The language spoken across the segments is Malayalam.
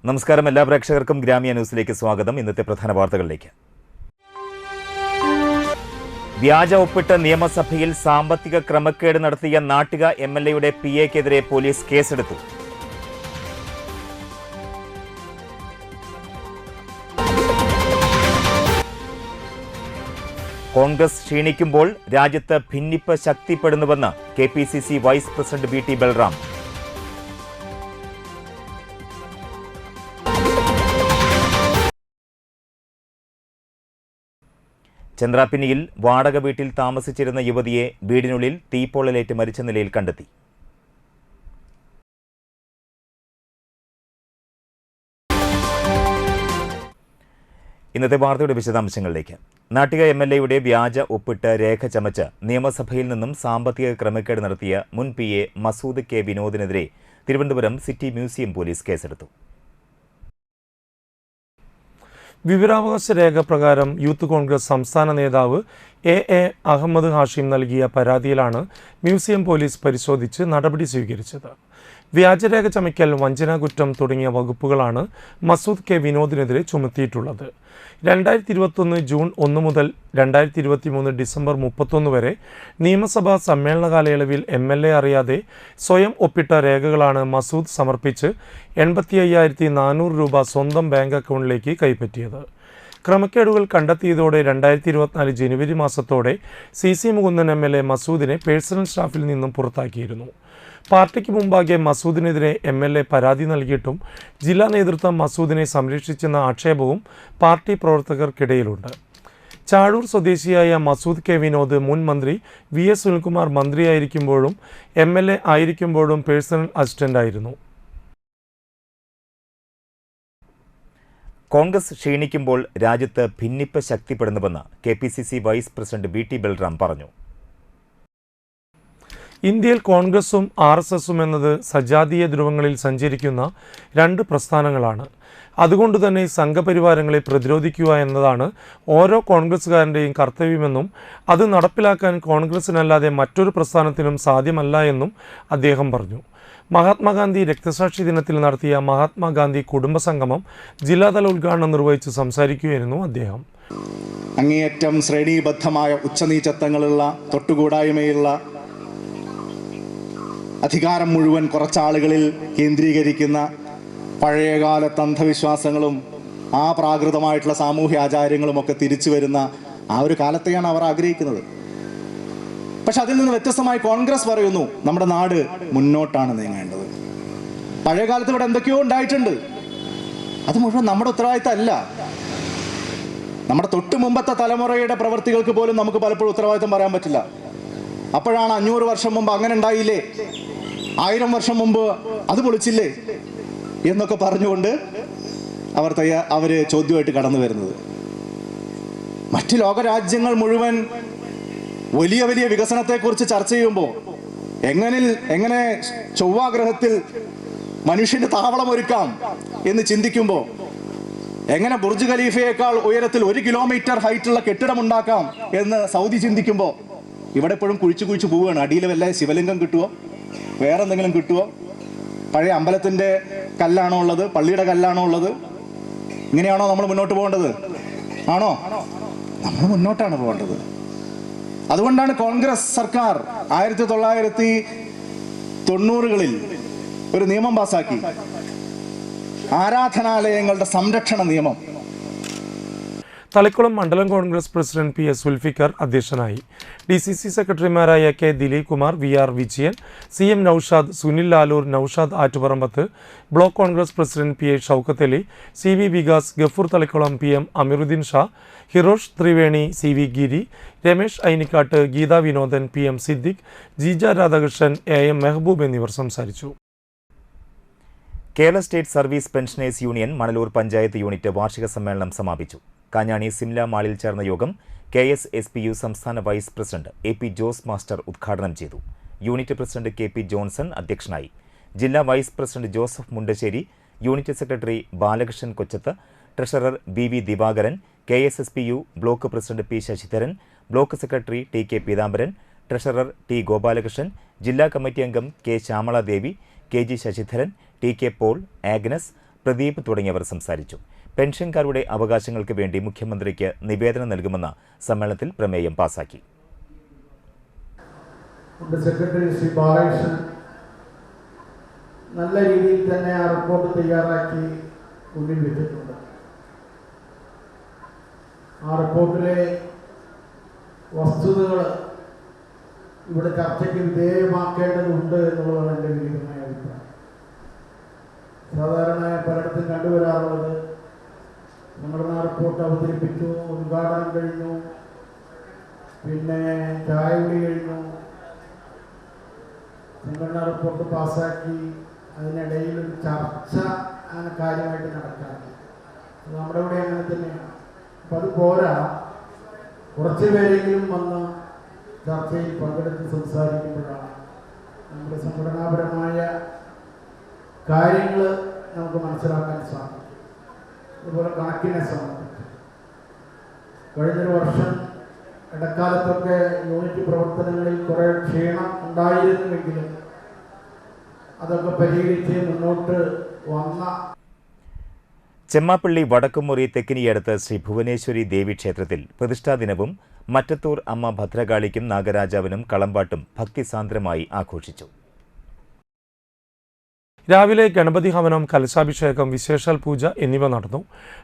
നമസ്കാരം, എല്ലാ പ്രേക്ഷകർക്കും ഗ്രാമീയ ന്യൂസിലേക്ക് സ്വാഗതം. ഇന്നത്തെ പ്രധാന വാർത്തകളിലേക്ക്. വ്യാജ ഒപ്പിട്ട് നിയമസഭയിൽ സാമ്പത്തിക ക്രമക്കേട് നടത്തിയ നാട്ടിക MLAയുടെ PAക്കെതിരെ പോലീസ് കേസെടുത്തു. കോൺഗ്രസ് ക്ഷീണിക്കുമ്പോൾ രാജ്യത്ത് ഭിന്നിപ്പ് ശക്തിപ്പെടുന്നുവെന്ന് KPCC vice president VT Balram. ചന്ദ്രാപിന്നിയിൽ വാടക വീട്ടിൽ താമസിച്ചിരുന്ന യുവതിയെ വീടിനുള്ളിൽ തീപ്പൊള്ളലേറ്റ് മരിച്ച നിലയിൽ കണ്ടെത്തി. ഇന്നത്തെ വാർത്തയുടെ വിശദാംശങ്ങളിലേക്ക്. നാട്ടിക MLAയുടെ വ്യാജ ഒപ്പിട്ട് രേഖ ചമച്ച് നിയമസഭയിൽ നിന്നും സാമ്പത്തിക ക്രമക്കേട് നടത്തിയ മുൻ PA മസൂദ് K വിനോദിനെതിരെ തിരുവനന്തപുരം സിറ്റി മ്യൂസിയം പോലീസ് കേസെടുത്തു. വിവരാവകാശ രേഖ പ്രകാരം യൂത്ത് കോൺഗ്രസ് സംസ്ഥാന നേതാവ് AA അഹമ്മദ് ഹാഷിം നൽകിയ പരാതിയിലാണ് മ്യൂസിയം പോലീസ് പരിശോധിച്ച് നടപടി സ്വീകരിച്ചത്. വ്യാജരേഖ ചമയ്ക്കൽ, വഞ്ചനാ കുറ്റം തുടങ്ങിയ വകുപ്പുകളാണ് മസൂദ് K വിനോദിനെതിരെ ചുമത്തിയിട്ടുള്ളത്. 2021 ജൂൺ 1 മുതൽ 2023 ഡിസംബർ 31 വരെ നിയമസഭാ സമ്മേളന കാലയളവിൽ MLA അറിയാതെ സ്വയം ഒപ്പിട്ട രേഖകളാണ് മസൂദ് സമർപ്പിച്ച് 85,400 രൂപ സ്വന്തം ബാങ്ക് അക്കൗണ്ടിലേക്ക് കൈപ്പറ്റിയത്. ക്രമക്കേടുകൾ കണ്ടെത്തിയതോടെ 2024 ജനുവരി മാസത്തോടെ CC മുകുന്ദൻ MLA മസൂദിനെ പേഴ്സണൽ സ്റ്റാഫിൽ നിന്നും പുറത്താക്കിയിരുന്നു. പാർട്ടിക്ക് മുമ്പാകെ മസൂദിനെതിരെ MLA പരാതി നൽകിയിട്ടും ജില്ലാ നേതൃത്വം മസൂദിനെ സംരക്ഷിച്ചെന്ന ആക്ഷേപവും പാർട്ടി പ്രവർത്തകർക്കിടയിലുണ്ട്. ചാഴൂർ സ്വദേശിയായ മസൂദ് K വിനോദ് മുൻ മന്ത്രി VS സുനിൽകുമാർ മന്ത്രിയായിരിക്കുമ്പോഴും MLA ആയിരിക്കുമ്പോഴും പേഴ്സണൽ അസിസ്റ്റന്റായിരുന്നു. കോൺഗ്രസ് ക്ഷീണിക്കുമ്പോൾ രാജ്യത്ത് ഭിന്നിപ്പ് ശക്തിപ്പെടുന്നുവെന്ന് KPCC vice president VT Balram പറഞ്ഞു. ഇന്ത്യയിൽ കോൺഗ്രസും RSSും എന്നത് സജാതീയ ധ്രുവങ്ങളിൽ സഞ്ചരിക്കുന്ന രണ്ട് പ്രസ്ഥാനങ്ങളാണ്. അതുകൊണ്ടുതന്നെ സംഘപരിവാരങ്ങളെ പ്രതിരോധിക്കുക എന്നതാണ് ഓരോ കോൺഗ്രസ്സുകാരൻ്റെയും കർത്തവ്യമെന്നും അത് നടപ്പിലാക്കാൻ കോൺഗ്രസിനല്ലാതെ മറ്റൊരു പ്രസ്ഥാനത്തിനും സാധ്യമല്ല എന്നും അദ്ദേഹം പറഞ്ഞു. മഹാത്മാഗാന്ധി രക്തസാക്ഷി ദിനത്തിൽ നടത്തിയ മഹാത്മാഗാന്ധി കുടുംബസംഗമം ജില്ലാതല ഉദ്ഘാടനം നിർവഹിച്ച് സംസാരിക്കുകയായിരുന്നു അദ്ദേഹം. അങ്ങേയറ്റം ശ്രേണീബദ്ധമായ ഉച്ചനീചത്വങ്ങളുള്ള, തൊട്ടുകൂടായ്മയുള്ള അധികാരം മുഴുവൻ കുറച്ചാളുകളിൽ കേന്ദ്രീകരിക്കുന്ന പഴയകാലത്ത് അന്ധവിശ്വാസങ്ങളും ആ പ്രാകൃതമായിട്ടുള്ള സാമൂഹ്യ ആചാരങ്ങളും ഒക്കെ തിരിച്ചു വരുന്ന ആ ഒരു കാലത്തെയാണ് അവർ ആഗ്രഹിക്കുന്നത്. പക്ഷെ അതിൽ നിന്ന് വ്യത്യസ്തമായി കോൺഗ്രസ് പറയുന്നു, നമ്മുടെ നാട് മുന്നോട്ടാണ് നീങ്ങേണ്ടത്. പഴയ കാലത്ത് ഇവിടെ എന്തൊക്കെയോ ഉണ്ടായിട്ടുണ്ട്, അത് മുഴുവൻ നമ്മുടെ ഉത്തരവാദിത്തമല്ല. നമ്മുടെ തൊട്ട് മുമ്പത്തെ തലമുറയുടെ പ്രവൃത്തികൾക്ക് പോലും നമുക്ക് പലപ്പോഴും ഉത്തരവാദിത്തം പറയാൻ പറ്റില്ല. അപ്പോഴാണ് 500 വർഷം മുമ്പ് അങ്ങനെ ഉണ്ടായില്ലേ, 1000 വർഷം മുമ്പ് അത് പൊളിച്ചില്ലേ എന്നൊക്കെ പറഞ്ഞുകൊണ്ട് അവർ ചോദ്യമായിട്ട് കടന്നു വരുന്നത്. മറ്റു ലോകരാജ്യങ്ങൾ മുഴുവൻ വലിയ വലിയ വികസനത്തെക്കുറിച്ച് ചർച്ച ചെയ്യുമ്പോൾ എങ്ങനെ ചൊവ്വാഗ്രഹത്തിൽ മനുഷ്യന് താവളം ഒരുക്കാം എന്ന് ചിന്തിക്കുമ്പോൾ, എങ്ങനെ ബുർജ് ഖലീഫയേക്കാൾ ഉയരത്തിൽ 1 കിലോമീറ്റർ ഹൈറ്റുള്ള കെട്ടിടം ഉണ്ടാക്കാം എന്ന് സൗദി ചിന്തിക്കുമ്പോൾ, ഇവിടെ എപ്പോഴും കുഴിച്ചു പോവുകയാണ്. അടിയിൽ വല്ല ശിവലിംഗം കിട്ടുമോ, വേറെ എന്തെങ്കിലും കിട്ടുമോ, പഴയ അമ്പലത്തിൻ്റെ കല്ലാണോ ഉള്ളത്, പള്ളിയുടെ കല്ലാണോ ഉള്ളത്? ഇങ്ങനെയാണോ നമ്മൾ മുന്നോട്ട് പോകേണ്ടത്? ആണോ? നമ്മൾ മുന്നോട്ടാണ് പോകേണ്ടത്. അതുകൊണ്ടാണ് കോൺഗ്രസ് സർക്കാർ 1990കളിൽ ഒരു നിയമം പാസാക്കി, ആരാധനാലയങ്ങളുടെ സംരക്ഷണ നിയമം. തളിക്കുളം മണ്ഡലം കോൺഗ്രസ് പ്രസിഡന്റ് PS സുൽഫിക്കർ അധ്യക്ഷനായി. DCC സെക്രട്ടറിമാരായ K Dileep Kumar, VR Vijayan, CM Noushad, Sunil Lalur, Noushad Attuparambath, block Congress president PA Shoukath Ali, CV Vikas, Gafoor Thalikulam, PM Ameeruddin Shah, Hirosh Triveni, CV Giri, Ramesh Ainikkatt, Geetha Vinodan, PM Siddique, Jeeja Radhakrishnan, AM Mehboob എന്നിവർ സംസാരിച്ചു. Kerala state service pensioners union Manalur panchayat unit വാർഷിക സമ്മേളനം സമാപിച്ചു. കാഞ്ഞാണി സിംല മാളിൽ ചേർന്ന യോഗം KSSPU സംസ്ഥാന vice president AP Jose master ഉദ്ഘാടനം ചെയ്തു. യൂണിറ്റ് പ്രസിഡന്റ് KP ജോൺസൺ അധ്യക്ഷനായി. ജില്ലാ vice president Joseph Mundassery, unit secretary Balakrishnan Kochath, treasurer BV Divakaran, KSSPU block president P Sasidharan, block secretary TK Peethambaran, treasurer T Gopalakrishnan, ജില്ലാ കമ്മിറ്റി അംഗം K Shyamala Devi, KG Sasidharan, TK Paul, Agnes, Pradeep തുടങ്ങിയവർ സംസാരിച്ചു. പെൻഷൻകാരുടെ അവകാശങ്ങൾക്ക് വേണ്ടി മുഖ്യമന്ത്രിക്ക് നിവേദനം നൽകുമെന്ന് സമ്മേളനത്തിൽ പ്രമേയം പാസാക്കി. സെക്രട്ടറി ശ്രീ ബാലകൃഷ്ണൻ നല്ല രീതിയിൽ തന്നെ ആ റിപ്പോർട്ട് തയ്യാറാക്കി മുന്നിൽ വെച്ചിട്ടുണ്ട്. ആ റിപ്പോർട്ടിലെ വസ്തുതകൾ ഇവിടെ ചർച്ചയ്ക്ക് വിധേയമാക്കേണ്ടതുണ്ട് എന്നുള്ളതാണ് എൻ്റെ വിനീതമായ അഭിപ്രായം. സാധാരണ പലയിടത്തും കണ്ടുവരാറുള്ളത് സംഘടനാ റിപ്പോർട്ട് അവതരിപ്പിച്ചു, ഉദ്ഘാടനം കഴിഞ്ഞു, പിന്നെ ചായകുടി കഴിഞ്ഞു, സംഘടനാ റിപ്പോർട്ട് പാസ്സാക്കി, അതിനിടയിൽ ഒരു ചർച്ച അങ്ങനെ കാര്യമായിട്ട് നടക്കാറ്. നമ്മുടെ ഇവിടെ അങ്ങനെ തന്നെയാണ്. അപ്പം അത് പോരാ, കുറച്ച് പേരെങ്കിലും വന്ന് ചർച്ചയിൽ പങ്കെടുത്ത് സംസാരിക്കുമ്പോഴാണ് നമ്മുടെ സംഘടനാപരമായ കാര്യങ്ങൾ നമുക്ക് മനസ്സിലാക്കാൻ സാധിക്കും. അതുപോലെ കണക്കിനെ സംബന്ധിച്ച് കഴിഞ്ഞൊരു വർഷം ഇടക്കാലത്തൊക്കെ യൂണിറ്റ് പ്രവർത്തനങ്ങളിൽ കുറേ ക്ഷീണം ഉണ്ടായിരുന്നുവെങ്കിലും അതൊക്കെ പരിഹരിച്ച് മുന്നോട്ട് വന്ന ചെമ്മാപ്പള്ളി വടക്കുമുറി തെക്കിനിയടുത്ത് ശ്രീ ഭുവനേശ്വരി ദേവി ക്ഷേത്രത്തിൽ പ്രതിഷ്ഠാ ദിനവും മറ്റത്തൂർ അമ്മ ഭദ്രകാളിക്കും നാഗരാജാവിനും കളമ്പാട്ടും ഭക്തിസാന്ദ്രമായി ആഘോഷിച്ചു. രാവിലെ ഗണപതി ഹവനം, കലശാഭിഷേകം, വിശേഷാൽ പൂജ എന്നിവ നടന്നു.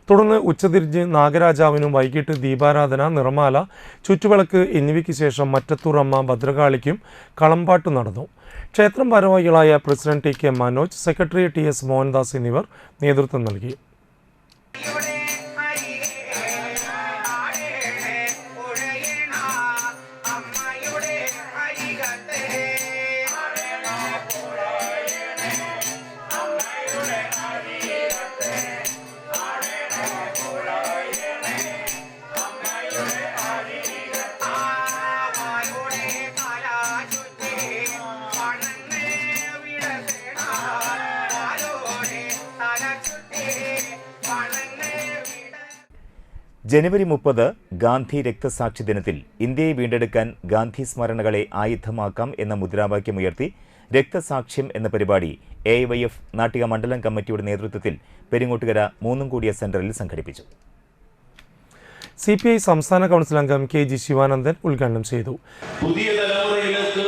തുടർന്ന് ഉച്ചതിരിഞ്ഞ് നാഗരാജാവിനും വൈകിട്ട് ദീപാരാധന, നിറമാല, ചുറ്റുവിളക്ക് എന്നിവയ്ക്ക് ശേഷം മറ്റത്തൂർ അമ്മ ഭദ്രകാളിക്കും കളമ്പാട്ട് നടന്നു. ക്ഷേത്രം ഭാരവാഹികളായ president T K Manoj, secretary T S Mohandas എന്നിവർ നേതൃത്വം നൽകി. ജനുവരി 30 ഗാന്ധി രക്തസാക്ഷി ദിനത്തിൽ ഇന്ത്യയെ വീണ്ടെടുക്കാൻ ഗാന്ധി സ്മരണകളെ ആയുധമാക്കാം എന്ന മുദ്രാവാക്യമുയർത്തി രക്തസാക്ഷ്യം എന്ന പരിപാടി AIYF നാട്ടിക മണ്ഡലം കമ്മിറ്റിയുടെ നേതൃത്വത്തിൽ പെരിങ്ങോട്ടുകര മൂന്നുംകൂടിയ സെന്ററിൽ സംഘടിപ്പിച്ചു. CPI സംസ്ഥാന കൗൺസിൽ അംഗം KG ശിവാനന്ദൻ ഉദ്ഘാടനം ചെയ്തു. പുതിയ തലമുറയിലേക്ക്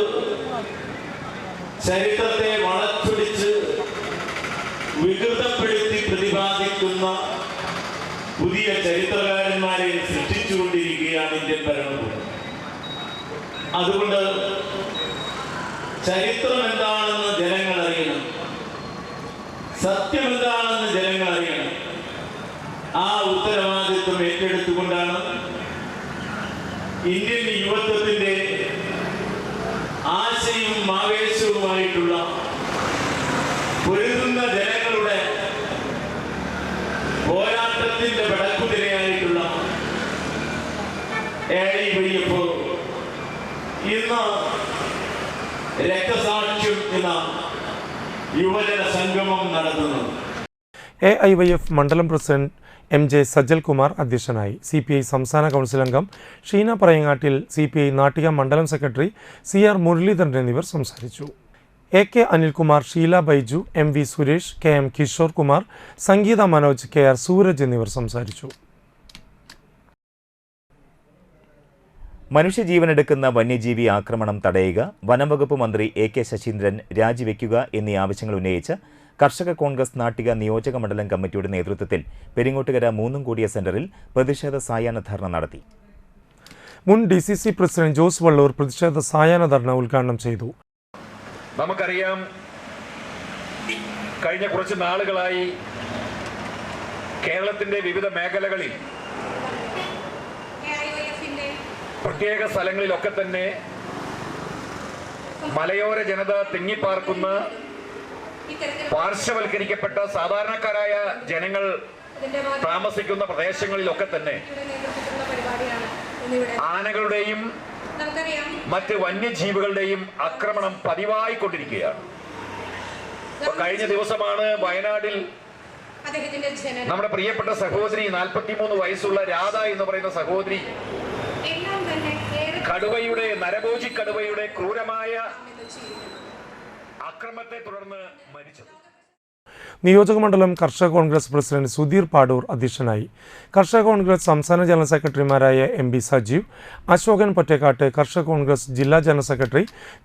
ചരിത്രത്തെ വളച്ചൊടിച്ച് വികൃതപ്പെടുത്തി പ്രതിപാദിക്കുന്ന പുതിയ ചരിത്രകാരന്മാരെ സൃഷ്ടിച്ചുകൊണ്ടിരിക്കുകയാണ് ഇന്ത്യൻ ഭരണകൂടം. അതുകൊണ്ട് ചരിത്രം എന്താണെന്ന് ജനങ്ങൾ അറിയണം, സത്യം എന്താണെന്ന് ജനങ്ങൾ അറിയണം. ആ ഉത്തരവാദിത്വം ഏറ്റെടുത്തുകൊണ്ടാണ് ഇന്ത്യൻ യുവത്വത്തിന്റെ ആശയും ആവേശവുമായിട്ടുള്ള പൊരുതുന്ന ജനങ്ങളുടെ പോരാട്ടത്തിന്റെ പടക്കുതിരയായിട്ടുള്ള AIYF ഇന്ന് രക്തസാക്ഷ്യം എന്ന യുവജന സംഗമം നടത്തുന്നു. AIYF മണ്ഡലം പ്രസിഡന്റ് MJ സജൽകുമാർ അധ്യക്ഷനായി. CPI സംസ്ഥാന കൗൺസിൽ അംഗം ഷീന പറയങ്ങാട്ടിൽ, CPI നാട്ടിക മണ്ഡലം സെക്രട്ടറി CR മുരളീധരൻ എന്നിവർ സംസാരിച്ചു. AK Anilkumar, Sheela Baiju, MV Suresh, KM Kishore Kumar, സംഗീത മനോജ്, KR സൂരജ് എന്നിവർ സംസാരിച്ചു. മനുഷ്യജീവനെടുക്കുന്ന വന്യജീവി ആക്രമണം തടയുക, വനംവകുപ്പ് മന്ത്രി AK ശശീന്ദ്രൻ രാജിവെക്കുക എന്നീ ആവശ്യങ്ങൾ ഉന്നയിച്ച് കർഷക കോൺഗ്രസ് നാട്ടിക നിയോജക മണ്ഡലം കമ്മിറ്റിയുടെ നേതൃത്വത്തിൽ പെരിങ്ങോട്ടുകര മൂന്നുംകൂടിയ സെന്ററിൽ പ്രതിഷേധ സായാഹ്ന ധർണ നടത്തി. മുൻ DCC പ്രസിഡന്റ് ജോസ് വള്ളൂർ പ്രതിഷേധ സായാഹ്ന ധർണ ഉദ്ഘാടനം ചെയ്തു. നമുക്കറിയാം, കഴിഞ്ഞ കുറച്ച് നാളുകളായി കേരളത്തിന്റെ വിവിധ മേഖലകളിൽ പ്രത്യേക സ്ഥലങ്ങളിലൊക്കെ തന്നെ മലയോര ജനത തിങ്ങിപ്പാർക്കുന്ന പാർശ്വവൽക്കരിക്കപ്പെട്ട സാധാരണക്കാരായ ജനങ്ങൾ താമസിക്കുന്ന പ്രദേശങ്ങളിലൊക്കെ തന്നെ ആനകളുടെയും മറ്റ് വന്യജീവികളുടെയും ആക്രമണം പതിവായിക്കൊണ്ടിരിക്കുകയാണ്. കഴിഞ്ഞ ദിവസമാണ് വയനാട്ടിൽ നമ്മുടെ പ്രിയപ്പെട്ട സഹോദരി 43 വയസ്സുള്ള രാധ എന്ന് പറയുന്ന സഹോദരി കടുവയുടെ, നരഭോജി കടുവയുടെ ക്രൂരമായ ആക്രമണത്തെ തുടർന്ന് മരിച്ചത്. നിയോജകമണ്ഡലം കർഷക കോൺഗ്രസ് പ്രസിഡന്റ് സുധീർ പാടൂർ അധ്യക്ഷനായി. കർഷക കോൺഗ്രസ് സംസ്ഥാന ജനറൽ സെക്രട്ടറിമാരായ എം ബി സജീവ്, അശോകൻ പൊറ്റേക്കാട്ട്, കർഷക കോൺഗ്രസ് ജില്ലാ ജനറൽ സെക്രട്ടറി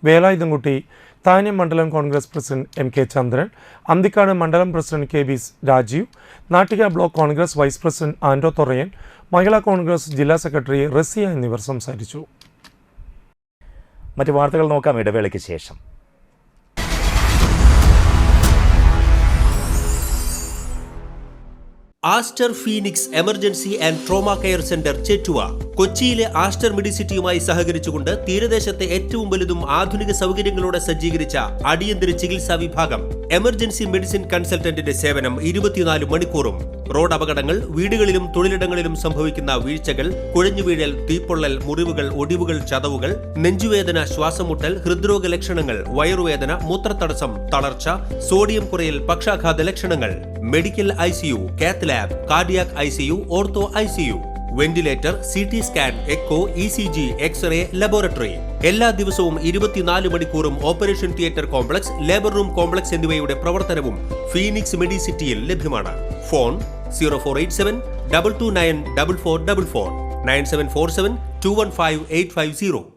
വേലായുധൻകുട്ടി, താന്യം മണ്ഡലം Congress president M K Chandran, Anthikkad മണ്ഡലം president K B Rajeev, Nattika block Congress vice president Ando Thorayan, Mahila Congress ജില്ലാ സെക്രട്ടറി റസിയ എന്നിവർ സംസാരിച്ചു. മറ്റു വാർത്തകൾ നോക്കാം ഇടവേളയ്ക്ക് ശേഷം. Aster Phoenix emergency and trauma care centre Chettuva കൊച്ചിയിലെ ആസ്റ്റർ മെഡിസിറ്റിയുമായി സഹകരിച്ചുകൊണ്ട് തീരദേശത്തെ ഏറ്റവും വലുതും ആധുനിക സൗകര്യങ്ങളോടെ സജ്ജീകരിച്ച അടിയന്തര ചികിത്സാ വിഭാഗം. എമർജൻസി മെഡിസിൻ കൺസൾട്ടന്റിന്റെ സേവനം 24 മണിക്കൂറും. റോഡ് അപകടങ്ങൾ, വീടുകളിലും തൊഴിലിടങ്ങളിലും സംഭവിക്കുന്ന വീഴ്ചകൾ, കുഴഞ്ഞുവീഴൽ, തീപ്പൊള്ളൽ, മുറിവുകൾ, ഒടിവുകൾ, ചതവുകൾ, നെഞ്ചുവേദന, ശ്വാസമുട്ടൽ, ഹൃദ്രോഗ ലക്ഷണങ്ങൾ, വയറുവേദന, മൂത്രത്തടസ്സം, തളർച്ച, സോഡിയം കുറയൽ, പക്ഷാഘാത ലക്ഷണങ്ങൾ, medical ICU, cath lab, cardiac ICU, ortho ICU, ventilator, CT scan, echo, ECG, x-ray, laboratory. എല്ലാ ദിവസവും 24 മണിക്കൂറും operation theatre complex, labour room complex എന്നിവയുടെ പ്രവർത്തനവും ഫീനിക്സ് മെഡിസിറ്റിയിൽ ലഭ്യമാണ്. Phone 0487 229 4444 9747 215 850.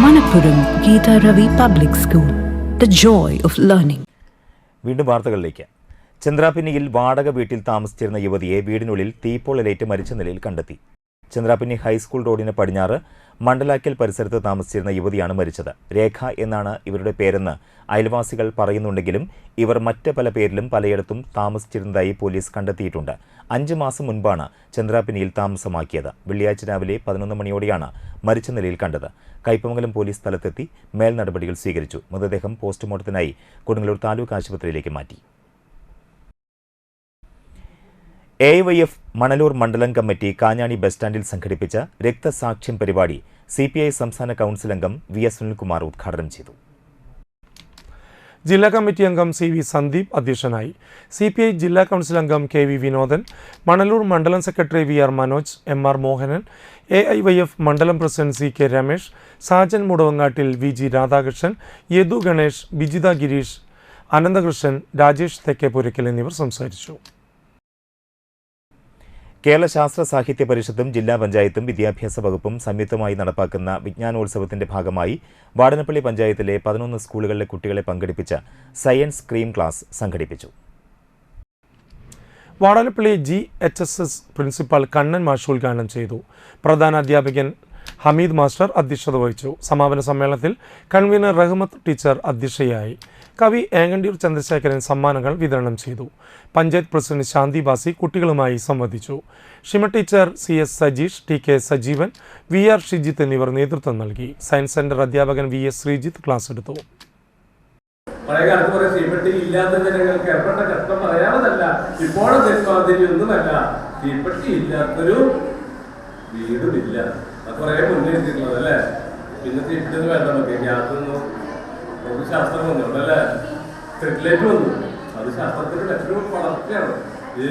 Manappuram Geeta Ravi Public School, the joy of learning. വീണ്ടും വാർത്തകളിലേക്ക്. ചന്ദ്രാപിന്നിയിൽ വാടക വീട്ടിൽ താമസിച്ചിരുന്ന യുവതിയെ വീടിനുള്ളിൽ തീപ്പൊള്ളലേറ്റ് മരിച്ച നിലയിൽ കണ്ടെത്തി. ചന്ദ്രാപിന്നി ഹൈസ്കൂൾ റോഡിന് പടിഞ്ഞാറ് മണ്ഡലാക്കൽ പരിസരത്ത് താമസിച്ചിരുന്ന യുവതിയാണ് മരിച്ചത്. രേഖ എന്നാണ് ഇവരുടെ പേരെന്ന് അയൽവാസികൾ പറയുന്നുണ്ടെങ്കിലും ഇവർ മറ്റ് പല പേരിലും പലയിടത്തും താമസിച്ചിരുന്നതായി പോലീസ് കണ്ടെത്തിയിട്ടുണ്ട്. 5 മാസം മുൻപാണ് ചന്ദ്രാപിന്നിയിൽ താമസമാക്കിയത്. വെള്ളിയാഴ്ച രാവിലെ 11 മണിയോടെയാണ് മരിച്ച നിലയിൽ കണ്ടത്. കയ്പമംഗലം പോലീസ് സ്ഥലത്തെത്തി മേൽ നടപടികൾ സ്വീകരിച്ചു. മൃതദേഹം പോസ്റ്റ്മോർട്ടത്തിനായി കൊടുങ്ങല്ലൂർ താലൂക്ക് ആശുപത്രിയിലേക്ക് മാറ്റി. AYF മണലൂർ മണ്ഡലം കമ്മിറ്റി കാഞ്ഞാണി ബസ് സ്റ്റാൻഡിൽ സംഘടിപ്പിച്ച രക്തസാക്ഷ്യം പരിപാടി CPI സംസ്ഥാന കൗൺസിൽ അംഗം VS സുനിൽകുമാർ ഉദ്ഘാടനം ചെയ്തു. ജില്ലാ കമ്മിറ്റി അംഗം CV സന്ദീപ് അധ്യക്ഷനായി. CPI ജില്ലാ കൗൺസിൽ അംഗം KV വിനോദൻ, മണലൂർ മണ്ഡലം secretary VR Manoj, MR Mohanan, AIYF മണ്ഡലം president CK Ramesh, Sajan മുടവങ്ങാട്ടിൽ VG Radhakrishnan, Yadu Ganesh, Bijitha Girish, Ananthakrishnan, Rajesh തെക്കേപുരയ്ക്കൽ എന്നിവർ സംസാരിച്ചു. കേരള ശാസ്ത്ര സാഹിത്യ പരിഷത്തും ജില്ലാ പഞ്ചായത്തും വിദ്യാഭ്യാസ വകുപ്പും സംയുക്തമായി നടപ്പാക്കുന്ന വിജ്ഞാനോത്സവത്തിന്റെ ഭാഗമായി വാടനപ്പള്ളി പഞ്ചായത്തിലെ 11 സ്കൂളുകളിലെ കുട്ടികളെ പങ്കെടുപ്പിച്ച സയൻസ് ക്രീം ക്ലാസ് സംഘടിപ്പിച്ചു. വാടനപ്പള്ളി GHSS പ്രിൻസിപ്പാൾ കണ്ണൻ മാഷ് ഉദ്ഘാടനം ചെയ്തു. പ്രധാന അധ്യാപകൻ ഹമീദ് മാസ്റ്റർ അധ്യക്ഷത വഹിച്ചു. സമാപന സമ്മേളനത്തിൽ കൺവീനർ റഹ്മത്ത് ടീച്ചർ അധ്യക്ഷയായി. കവി ഏങ്ങണ്ടിയൂർ ചന്ദ്രശേഖരൻ സമ്മാനങ്ങൾ വിതരണം ചെയ്തു. പഞ്ചായത്ത് പ്രസിഡന്റ് ശാന്തി ബാസി കുട്ടികളുമായി സംവദിച്ചു. Shima teacher, CS Sajeesh, TK Sajeevan, VR Shijith എന്നിവർ നേതൃത്വം നൽകി. സയൻസ് സെന്റർ അധ്യാപകൻ VS ശ്രീജിത്ത് ക്ലാസ് എടുത്തു. പഴയകാലത്ത് കുറെ തീപ്പെട്ടി ഇല്ലാത്ത ജനങ്ങൾക്ക് ഏർപ്പെട്ട കഷ്ടം പറയാവുന്നതല്ല. ഇപ്പോഴത്തെ ഒന്നുമല്ല, തീപ്പെട്ടി ഇല്ലാത്തൊരു വീടുമില്ല. അത് കുറെ മുന്നേറ്റിട്ടുള്ളത് അല്ലേ. പിന്നെ തീപ്പെട്ടി വേണ്ട, നമുക്ക് ഗ്യാസൊന്നും നമുക്ക് ശാസ്ത്രം വന്നു അല്ലേ. സെറ്റിലൈറ്റ് വന്നു, അത് ശാസ്ത്രത്തിന്റെ ഏറ്റവും വളർച്ചയാണ്.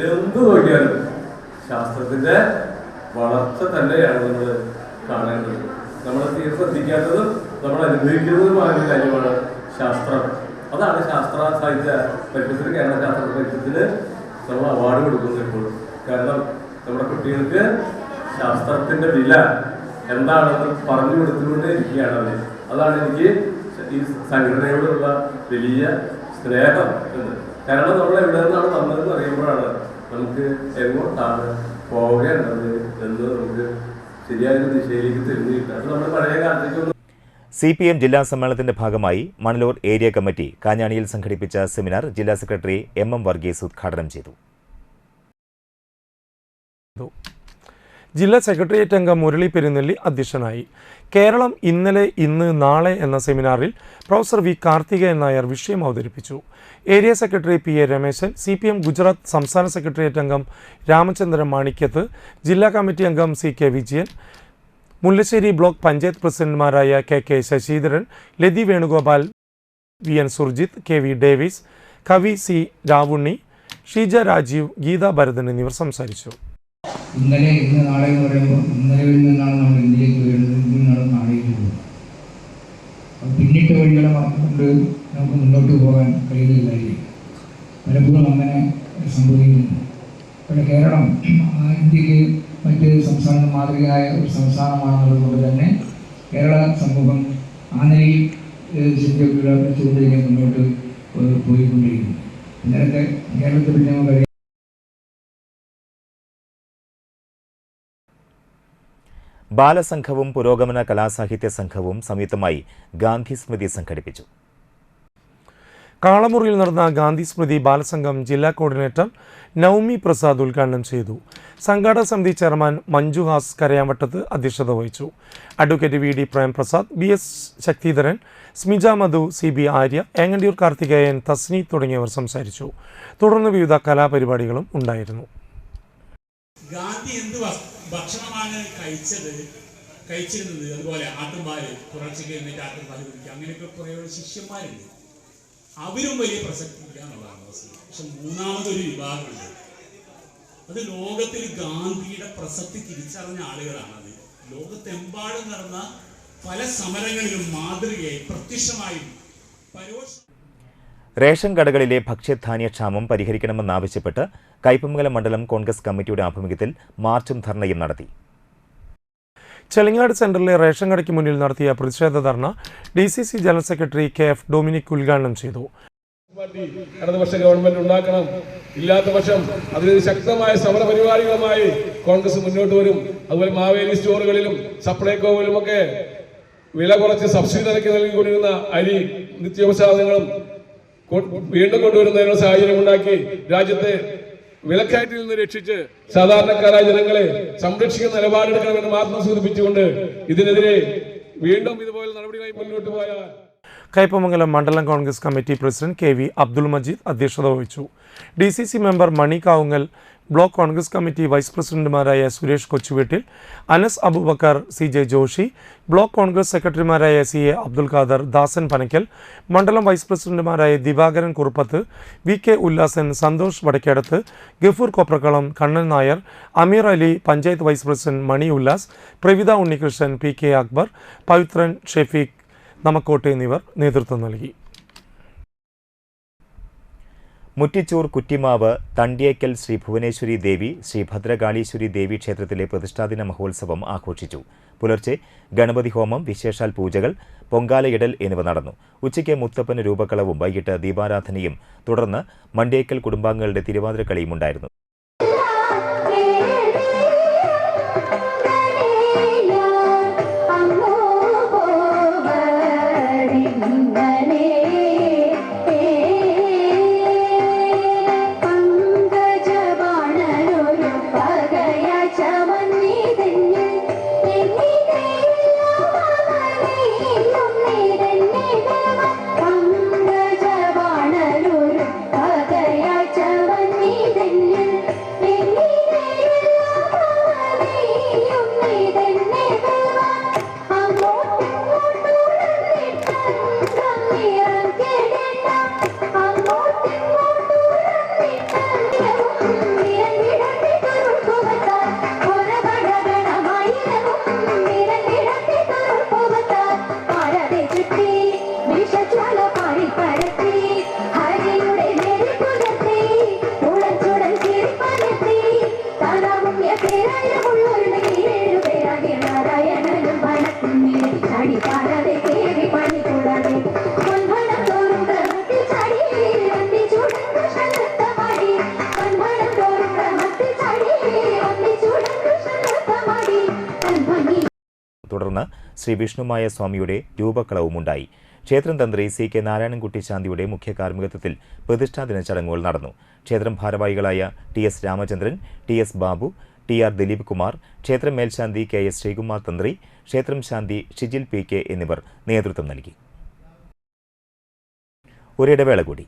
എന്ത് നോക്കിയാലും ശാസ്ത്രത്തിന്റെ വളർച്ച തന്നെയാണ് നമ്മൾ കാണേണ്ടത്. നമ്മൾ തീരെ ശ്രദ്ധിക്കാത്തതും നമ്മൾ അനുഭവിക്കുന്നതുമായ ഒരു കാര്യമാണ് ശാസ്ത്രം. അതാണ് ശാസ്ത്ര സാഹിത്യ പരിഷത്തിന്, കേരള ശാസ്ത്ര പരിഷത്തിന് നമ്മൾ അവാർഡ് കൊടുക്കുന്നത് ഇപ്പോൾ. കാരണം നമ്മുടെ കുട്ടികൾക്ക് ശാസ്ത്രത്തിന്റെ വില എന്താണെന്ന് പറഞ്ഞു കൊടുത്തുകൊണ്ടേ ഇരിക്കുകയാണ് അവർ. അതാണ് എനിക്ക് ഈ സംഘടനയോടുള്ള വലിയ സ്നേഹം എന്ന്. കാരണം നമ്മൾ എവിടെ നിന്നാണ് വന്നതെന്ന് അറിയുമ്പോഴാണ് നമുക്ക് എങ്ങോട്ടാണ് പോകേണ്ടത് എന്ന് നമുക്ക് ശരിയായ ദിശയിലേക്ക് തിരിഞ്ഞിട്ട് അത് നമ്മൾ പഴയ കാലത്തേക്ക് CPM ജില്ലാ സമ്മേളനത്തിന്റെ ഭാഗമായി മണലൂർ ഏരിയ കമ്മിറ്റി കാഞ്ഞാണിയിൽ സംഘടിപ്പിച്ച സെമിനാർ ജില്ലാ സെക്രട്ടറി MM വർഗീസ് ഉദ്ഘാടനം ചെയ്തു. ജില്ലാ സെക്രട്ടേറിയറ്റ് അംഗം മുരളി പെരുന്നെല്ലി അധ്യക്ഷനായി. കേരളം ഇന്നലെ ഇന്ന് നാളെ എന്ന സെമിനാറിൽ പ്രൊഫസർ വി കാർത്തികേയൻ നായർ വിഷയം അവതരിപ്പിച്ചു. Area secretary PA Rameshan, CPM Gujarat സംസ്ഥാന സെക്രട്ടേറിയറ്റ് അംഗം രാമചന്ദ്രൻ മാണിക്യത്ത്, ജില്ലാ കമ്മിറ്റി അംഗം CK വിജയൻ, മുല്ലശ്ശേരി ബ്ലോക്ക് പഞ്ചായത്ത് പ്രസിഡന്റുമാരായ KK Sasidharan, Lathi Venugopal, VN Surjith, KV Davis, കവി C രാവുണ്ണി, ഷീജ രാജീവ്, ഗീത ഭരതൻ എന്നിവർ സംസാരിച്ചു. ഇന്നലെ ഇന്ന് നാളെ എന്ന് പറയുമ്പോൾ ഇന്നലെയിൽ നിന്നാണ് നമ്മൾ ഇന്ത്യയിലേക്ക് വരുന്നത്, ഇന്ത്യയിൽ നിന്നാണ് നാളേക്ക് പോകുന്നത്. അപ്പോൾ പിന്നിട്ട വഴികളെ കൊണ്ട് നമുക്ക് മുന്നോട്ട് പോകാൻ കഴിയുന്നില്ലായിരിക്കും. പലപ്പോഴും അങ്ങനെ സംഭവിക്കുന്നു. പക്ഷേ കേരളം ഇന്ത്യക്ക് മറ്റ് സംസ്ഥാനം മാതൃകയായ ഒരു സംസ്ഥാനമാണെന്നുള്ളത് കൊണ്ട് തന്നെ കേരള സമൂഹം ആ നിലയിൽ ചിന്തിച്ചുകൊണ്ടിരിക്കാൻ മുന്നോട്ട് പോയിക്കൊണ്ടിരിക്കുന്നു. ഇന്നലത്തെ കേരളത്തെ പറ്റി നമുക്കറിയാം. ബാലസംഘവും പുരോഗമന കലാസാഹിത്യ സംഘവും സംയുക്തമായി ഗാന്ധി സ്മൃതി സംഘടിപ്പിച്ചു. കാളമുറിയിൽ നടന്ന ഗാന്ധി സ്മൃതി ബാലസംഘം ജില്ലാ കോർഡിനേറ്റർ നവമി പ്രസാദ് ഉദ്ഘാടനം ചെയ്തു. സംഘാടക സമിതി ചെയർമാൻ മഞ്ജുഹാസ് കരയാമ്പട്ടത്ത് അധ്യക്ഷത വഹിച്ചു. Advocate VD Premprasad, BS Sakthidharan, Smija Madhu, CB Arya, Engandiyur Karthikeyan, Thasni തുടങ്ങിയവർ സംസാരിച്ചു. തുടർന്ന് വിവിധ കലാപരിപാടികളും ഉണ്ടായിരുന്നു. ഗാന്ധി എന്ത് ഭക്ഷണമാണ് കഴിച്ചിരുന്നത്, അതുപോലെ ആട്ടുംപാല്, പുറച്ചയ്ക്ക് എന്നിട്ട് ആട്ടുംപാല് കുടിക്കുക, അങ്ങനെയൊക്കെ കുറേ ശിഷ്യന്മാരുണ്ട്. അവരും വലിയ പ്രസക്തി ഇല്ല എന്നുള്ളതാണ് വസ്തുത. പക്ഷെ മൂന്നാമതൊരു വിഭാഗമുണ്ട്, അത് ലോകത്തിൽ ഗാന്ധിയുടെ പ്രസക്തി തിരിച്ചറിഞ്ഞ ആളുകളാണ്. അത് ലോകത്തെമ്പാടും നടന്ന പല സമരങ്ങളിലും മാതൃകയായി പ്രത്യക്ഷമായും പരോക്ഷ റേഷൻ കടകളിലെ ഭക്ഷ്യധാന്യക്ഷാമം പരിഹരിക്കണമെന്നാവശ്യപ്പെട്ട് കയ്പമംഗലം മണ്ഡലം കോൺഗ്രസ് കമ്മിറ്റിയുടെ ആഭിമുഖ്യത്തിൽ മാർച്ചും ധർണയും നടത്തി. ചെളിങ്ങാട് സെന്ററിലെ റേഷൻ കടയ്ക്ക് മുന്നിൽ നടത്തിയ പ്രതിഷേധ ധർണ DCC general secretary KF Dominic ഉദ്ഘാടനം ചെയ്തു. അടുത്ത വർഷം ഗവൺമെന്റ് ഉണ്ടാക്കണം, ഇല്ലാത്ത പക്ഷം അതിന് ശക്തമായ സമര പരിപാടികളുമായി കോൺഗ്രസ് മുന്നോട്ട് വരും. അതുപോലെ മാവേലി സ്റ്റോറുകളിലും സപ്ലൈകോവിലും ഒക്കെ വില കുറച്ച് സബ്സിഡി നിരക്ക് നൽകിക്കൊണ്ടിരുന്ന അരി, നിത്യോപസാധനങ്ങളും വീണ്ടും കൊണ്ടുവരുന്നതിനുള്ള സാഹചര്യം ഉണ്ടാക്കി രാജ്യത്തെ വിലക്കയറ്റിൽ നിന്ന് രക്ഷിച്ച് സാധാരണക്കാരായ ജനങ്ങളെ സംരക്ഷിക്കുന്ന നിലപാടെടുക്കണമെന്ന് മാത്രം സൂചിപ്പിച്ചുകൊണ്ട് ഇതിനെതിരെ വീണ്ടും ഇതുപോലെ നടപടികളായി മുന്നോട്ട് പോയാൽ കയ്പമംഗലം മണ്ഡലം Congress committee president KV Abdul Majeed അധ്യക്ഷത വഹിച്ചു. DCC member Mani Kavungal, block Congress committee vice പ്രസിഡന്റുമാരായ സുരേഷ് കൊച്ചുവീട്ടിൽ, അനസ് അബൂബക്കർ, CJ ജോഷി, ബ്ലോക്ക് കോൺഗ്രസ് സെക്രട്ടറിമാരായ CA അബ്ദുൽ ഖാദർ, ദാസൻ പനക്കൽ, മണ്ഡലം വൈസ് പ്രസിഡന്റുമാരായ Divakaran Kuruppath, VK Ullasan, Santhosh Vadakkedath, Gafoor Koprakkalam, Kannan Nair, Ameer Ali, panchayat vice president Mani Ullas, Pravitha Unnikrishnan, PK Akbar, Pavithran, Shefeeq Namakkotte എന്നിവർ നേതൃത്വം നൽകി. മുറ്റിച്ചൂർ കുറ്റിമാവ് തണ്ടിയേക്കൽ ശ്രീ ഭുവനേശ്വരി ദേവി, ശ്രീ ഭദ്രകാളീശ്വരി ദേവി ക്ഷേത്രത്തിലെ പ്രതിഷ്ഠാദിന മഹോത്സവം ആഘോഷിച്ചു. പുലർച്ചെ ഗണപതി ഹോമം, വിശേഷാൽ പൂജകൾ, പൊങ്കാലയിടൽ എന്നിവ നടന്നു. ഉച്ചയ്ക്ക് മുത്തപ്പന് രൂപക്കളവും വൈകിട്ട് ദീപാരാധനയും തുടർന്ന് മണ്ടേക്കൽ കുടുംബാംഗങ്ങളുടെ തിരുവാതിരക്കളിയും ഉണ്ടായിരുന്നു. ശ്രീ വിഷ്ണുമായ സ്വാമിയുടെ രൂപക്കളവുമുണ്ടായി. ക്ഷേത്രം തന്ത്രി CK നാരായണൻകുട്ടി ശാന്തിയുടെ മുഖ്യ കാർമ്മികത്വത്തിൽ പ്രതിഷ്ഠാദിന ചടങ്ങുകൾ നടന്നു. ക്ഷേത്രം ഭാരവാഹികളായ TS Ramachandran, TS Babu, TR Dileep Kumar, ക്ഷേത്രം മേൽശാന്തി KS ശ്രീകുമാർ തന്ത്രി, ക്ഷേത്രം ശാന്തി ഷിജിൽ PK എന്നിവർ നേതൃത്വം നൽകി. ഒരിടവേള കൂടി.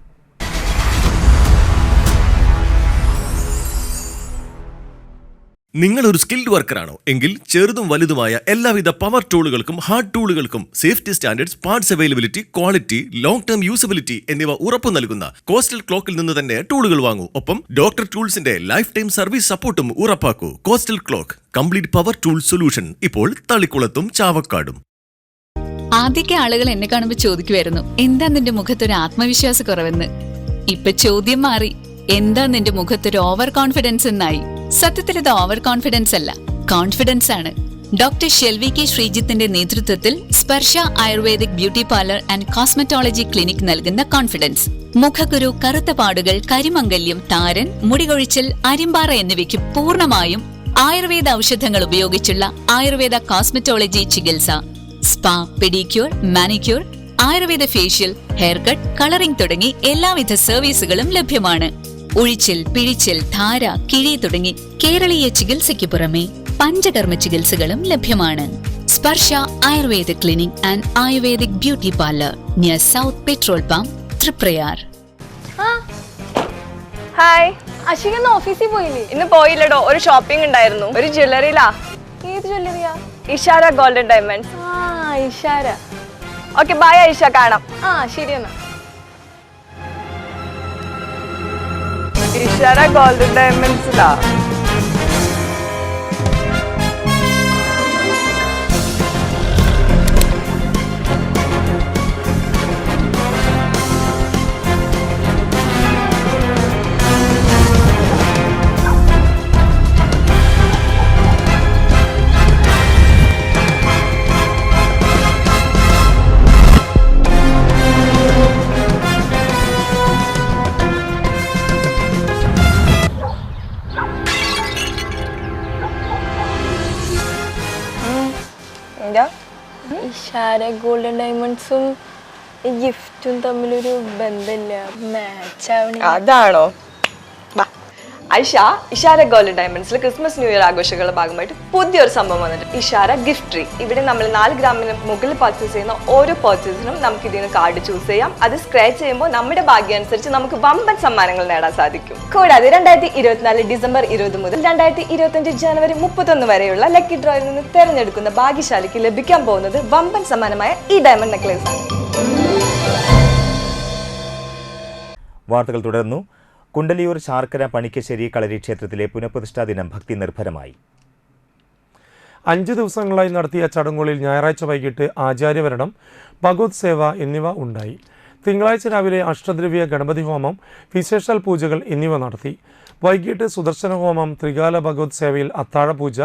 നിങ്ങൾ ഒരു സ്കിൽഡ് വർക്കറാണോ എങ്കിൽ ചെറുതും വലുതുമായ എല്ലാവിധ പവർ ടൂളുകൾക്കും ഹാർഡ് ടൂളുകൾക്കും safety standards, parts availability, quality, long term usability എന്നിവ ഉറപ്പു നൽകുന്ന കോസ്റ്റൽ ക്ലോക്കിൽ നിന്ന് തന്നെ ടൂളുകൾ വാങ്ങൂ. ഒപ്പം ഡോക്ടർ ടൂൾസിന്റെ ലൈഫ് ടൈം സർവീസ് സപ്പോർട്ടും ഉറപ്പാക്കൂ. Coastal clock, complete power tool solution, ഇപ്പോൾ തളിക്കുളത്തും ചാവക്കാടും. ആദ്യമൊക്കെ ആളുകൾ എന്നെ കാണുമ്പോൾ ചോദിക്കുമായിരുന്നു, എന്താ നിന്റെ മുഖത്തൊരു ആത്മവിശ്വാസ കുറവെന്ന്. ഇപ്പൊ ചോദ്യം മാറി, എന്താ നിന്റെ മുഖത്തൊരു ഓവർ കോൺഫിഡൻസ് എന്നായി. സത്യത്തിൽ ഇത് ഓവർ കോൺഫിഡൻസ് അല്ല, കോൺഫിഡൻസ് ആണ്. ഡോക്ടർ ഷെൽവി കെ ശ്രീജിത്തിന്റെ നേതൃത്വത്തിൽ Sparsha Ayurvedic beauty parlour and cosmetology clinic നൽകുന്ന കോൺഫിഡൻസ്. മുഖക്കുരു, കറുത്ത പാടുകൾ, കരിമംഗല്യം, താരൻ, മുടികൊഴിച്ചൽ, അരിമ്പാറ എന്നിവയ്ക്ക് പൂർണ്ണമായും ആയുർവേദ ഔഷധങ്ങൾ ഉപയോഗിച്ചുള്ള ആയുർവേദ കോസ്മെറ്റോളജി ചികിത്സ. Spa, pedicure, manicure, Ayurveda facial, hair cut, colouring തുടങ്ങി എല്ലാവിധ സർവീസുകളും ലഭ്യമാണ്. ഉഴിച്ചിൽ, പിഴിച്ചിൽ, ധാര, കിഴി തുടങ്ങി കേരളീയ ചികിത്സയ്ക്ക് പുറമെ പഞ്ചകർമ്മ ചികിത്സകളും ലഭ്യമാണ്. Sparsha Ayurveda clinic and Ayurvedic beauty parlour near south petrol pump, Triprayar. Hi, Ashika ഇന്ന് ഓഫീസിൽ പോയില്ലേ? ഇന്ന് പോയില്ലടോ, ഒരു ഷോപ്പിംഗ് ഉണ്ടായിരുന്നു. ഒരു ജ്വല്ലറിയിലാ. ഏത് ജ്വല്ലറിയാ? Ishara golden diamonds. Ishara. Okay, bye Aisha, കാണാം. ശരി എന്നാ. ഇഷാര ഗോൾഡൻ ഡയമണ്ട്സിലാ. ഇഷാര ഗോൾഡൻ ഡയമണ്ട്സും ഗിഫ്റ്റും തമ്മിലൊരു ബന്ധമില്ല, മാച്ച് ആവണ. അതാണോ? ഐഷ, ഇഷാര ഗോൾഡൻ ഡയമണ്ട്സിൽ ക്രിസ്മസ് ന്യൂ ഇയർ ആഘോഷങ്ങളുടെ ഭാഗമായിട്ട് പുതിയൊരു സംഭവം വന്നിട്ടുണ്ട്. Ishara gift tree. ഇവിടെ നമ്മൾ 4 ഗ്രാമിന് മുകളിൽ പർച്ചേസ് ചെയ്യുന്ന ഓരോ പർച്ചേസിനും നമുക്ക് ഇതിന് കാർഡ് ചൂസ് ചെയ്യാം. അത് സ്ക്രാച്ച് ചെയ്യുമ്പോൾ നമ്മുടെ ഭാഗ്യം അനുസരിച്ച് നമുക്ക് വമ്പൻ സമ്മാനങ്ങൾ നേടാൻ സാധിക്കും. കൂടാതെ 2024 ഡിസംബർ 20 മുതൽ 2025 ജനുവരി 31 വരെയുള്ള ലക്കി ഡ്രോയിൽ നിന്ന് തിരഞ്ഞെടുക്കുന്ന ഭാഗ്യശാലിക്ക് ലഭിക്കാൻ പോകുന്നത് വമ്പൻ സമ്മാനമായ ഈ ഡയമണ്ട് നെക്ലേസ് ആണ്. വാർത്തകൾ തുടർന്നു. കുണ്ടലിയൂർ ശാർക്കര പണിക്കശ്ശേരി കളരി ക്ഷേത്രത്തിലെ പുനഃപ്രതിഷ്ഠാ ദിനം ഭക്തി നിർഭരമായി. 5 ദിവസങ്ങളായി നടത്തിയ ചടങ്ങുകളിൽ ഞായറാഴ്ച വൈകിട്ട് ആചാര്യവരണം, ഭഗവത് സേവ എന്നിവ ഉണ്ടായി. തിങ്കളാഴ്ച രാവിലെ അഷ്ടദ്രവ്യ ഗണപതി ഹോമം, വിശേഷാൽ പൂജകൾ എന്നിവ നടത്തി. വൈകിട്ട് സുദർശന ഹോമം, ത്രികാല ഭഗവത് സേവയിൽ അത്താഴപൂജ,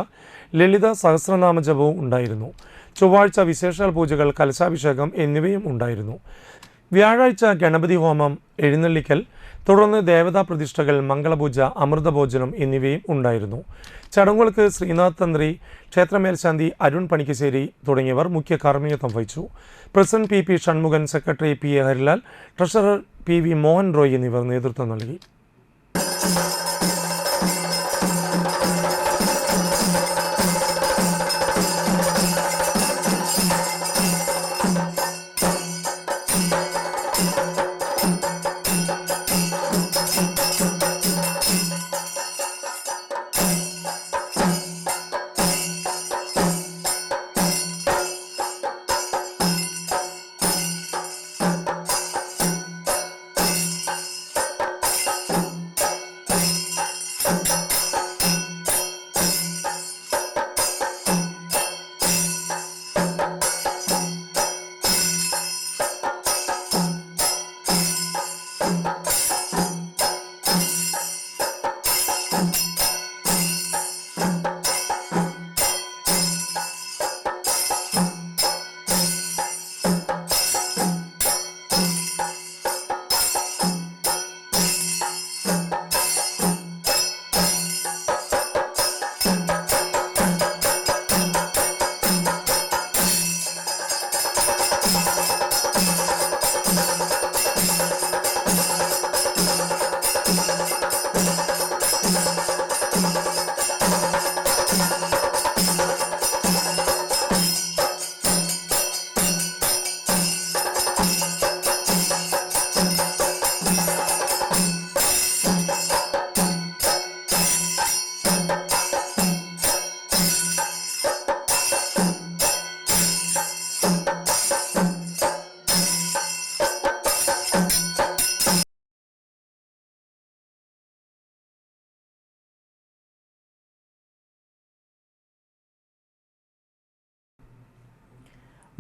ലളിത സഹസ്രനാമ ജപവും ഉണ്ടായിരുന്നു. ചൊവ്വാഴ്ച വിശേഷാൽ പൂജകൾ, കലശാഭിഷേകം എന്നിവയും ഉണ്ടായിരുന്നു. വ്യാഴാഴ്ച ഗണപതി ഹോമം, എഴുന്നള്ളിക്കൽ, തുടർന്ന് ദേവതാ പ്രതിഷ്ഠകൾ, മംഗളപൂജ, അമൃതഭോജനം എന്നിവയും ഉണ്ടായിരുന്നു. ചടങ്ങുകൾക്ക് ശ്രീനാഥ് തന്ത്രി, ക്ഷേത്രമേൽശാന്തി അരുൺ പണിക്കശ്ശേരി തുടങ്ങിയവർ മുഖ്യ കാർമ്മികത്വം വഹിച്ചു. President PP Shanmukhan, secretary PA Harilal, treasurer PV Mohan Roy എന്നിവർ നേതൃത്വം നൽകി.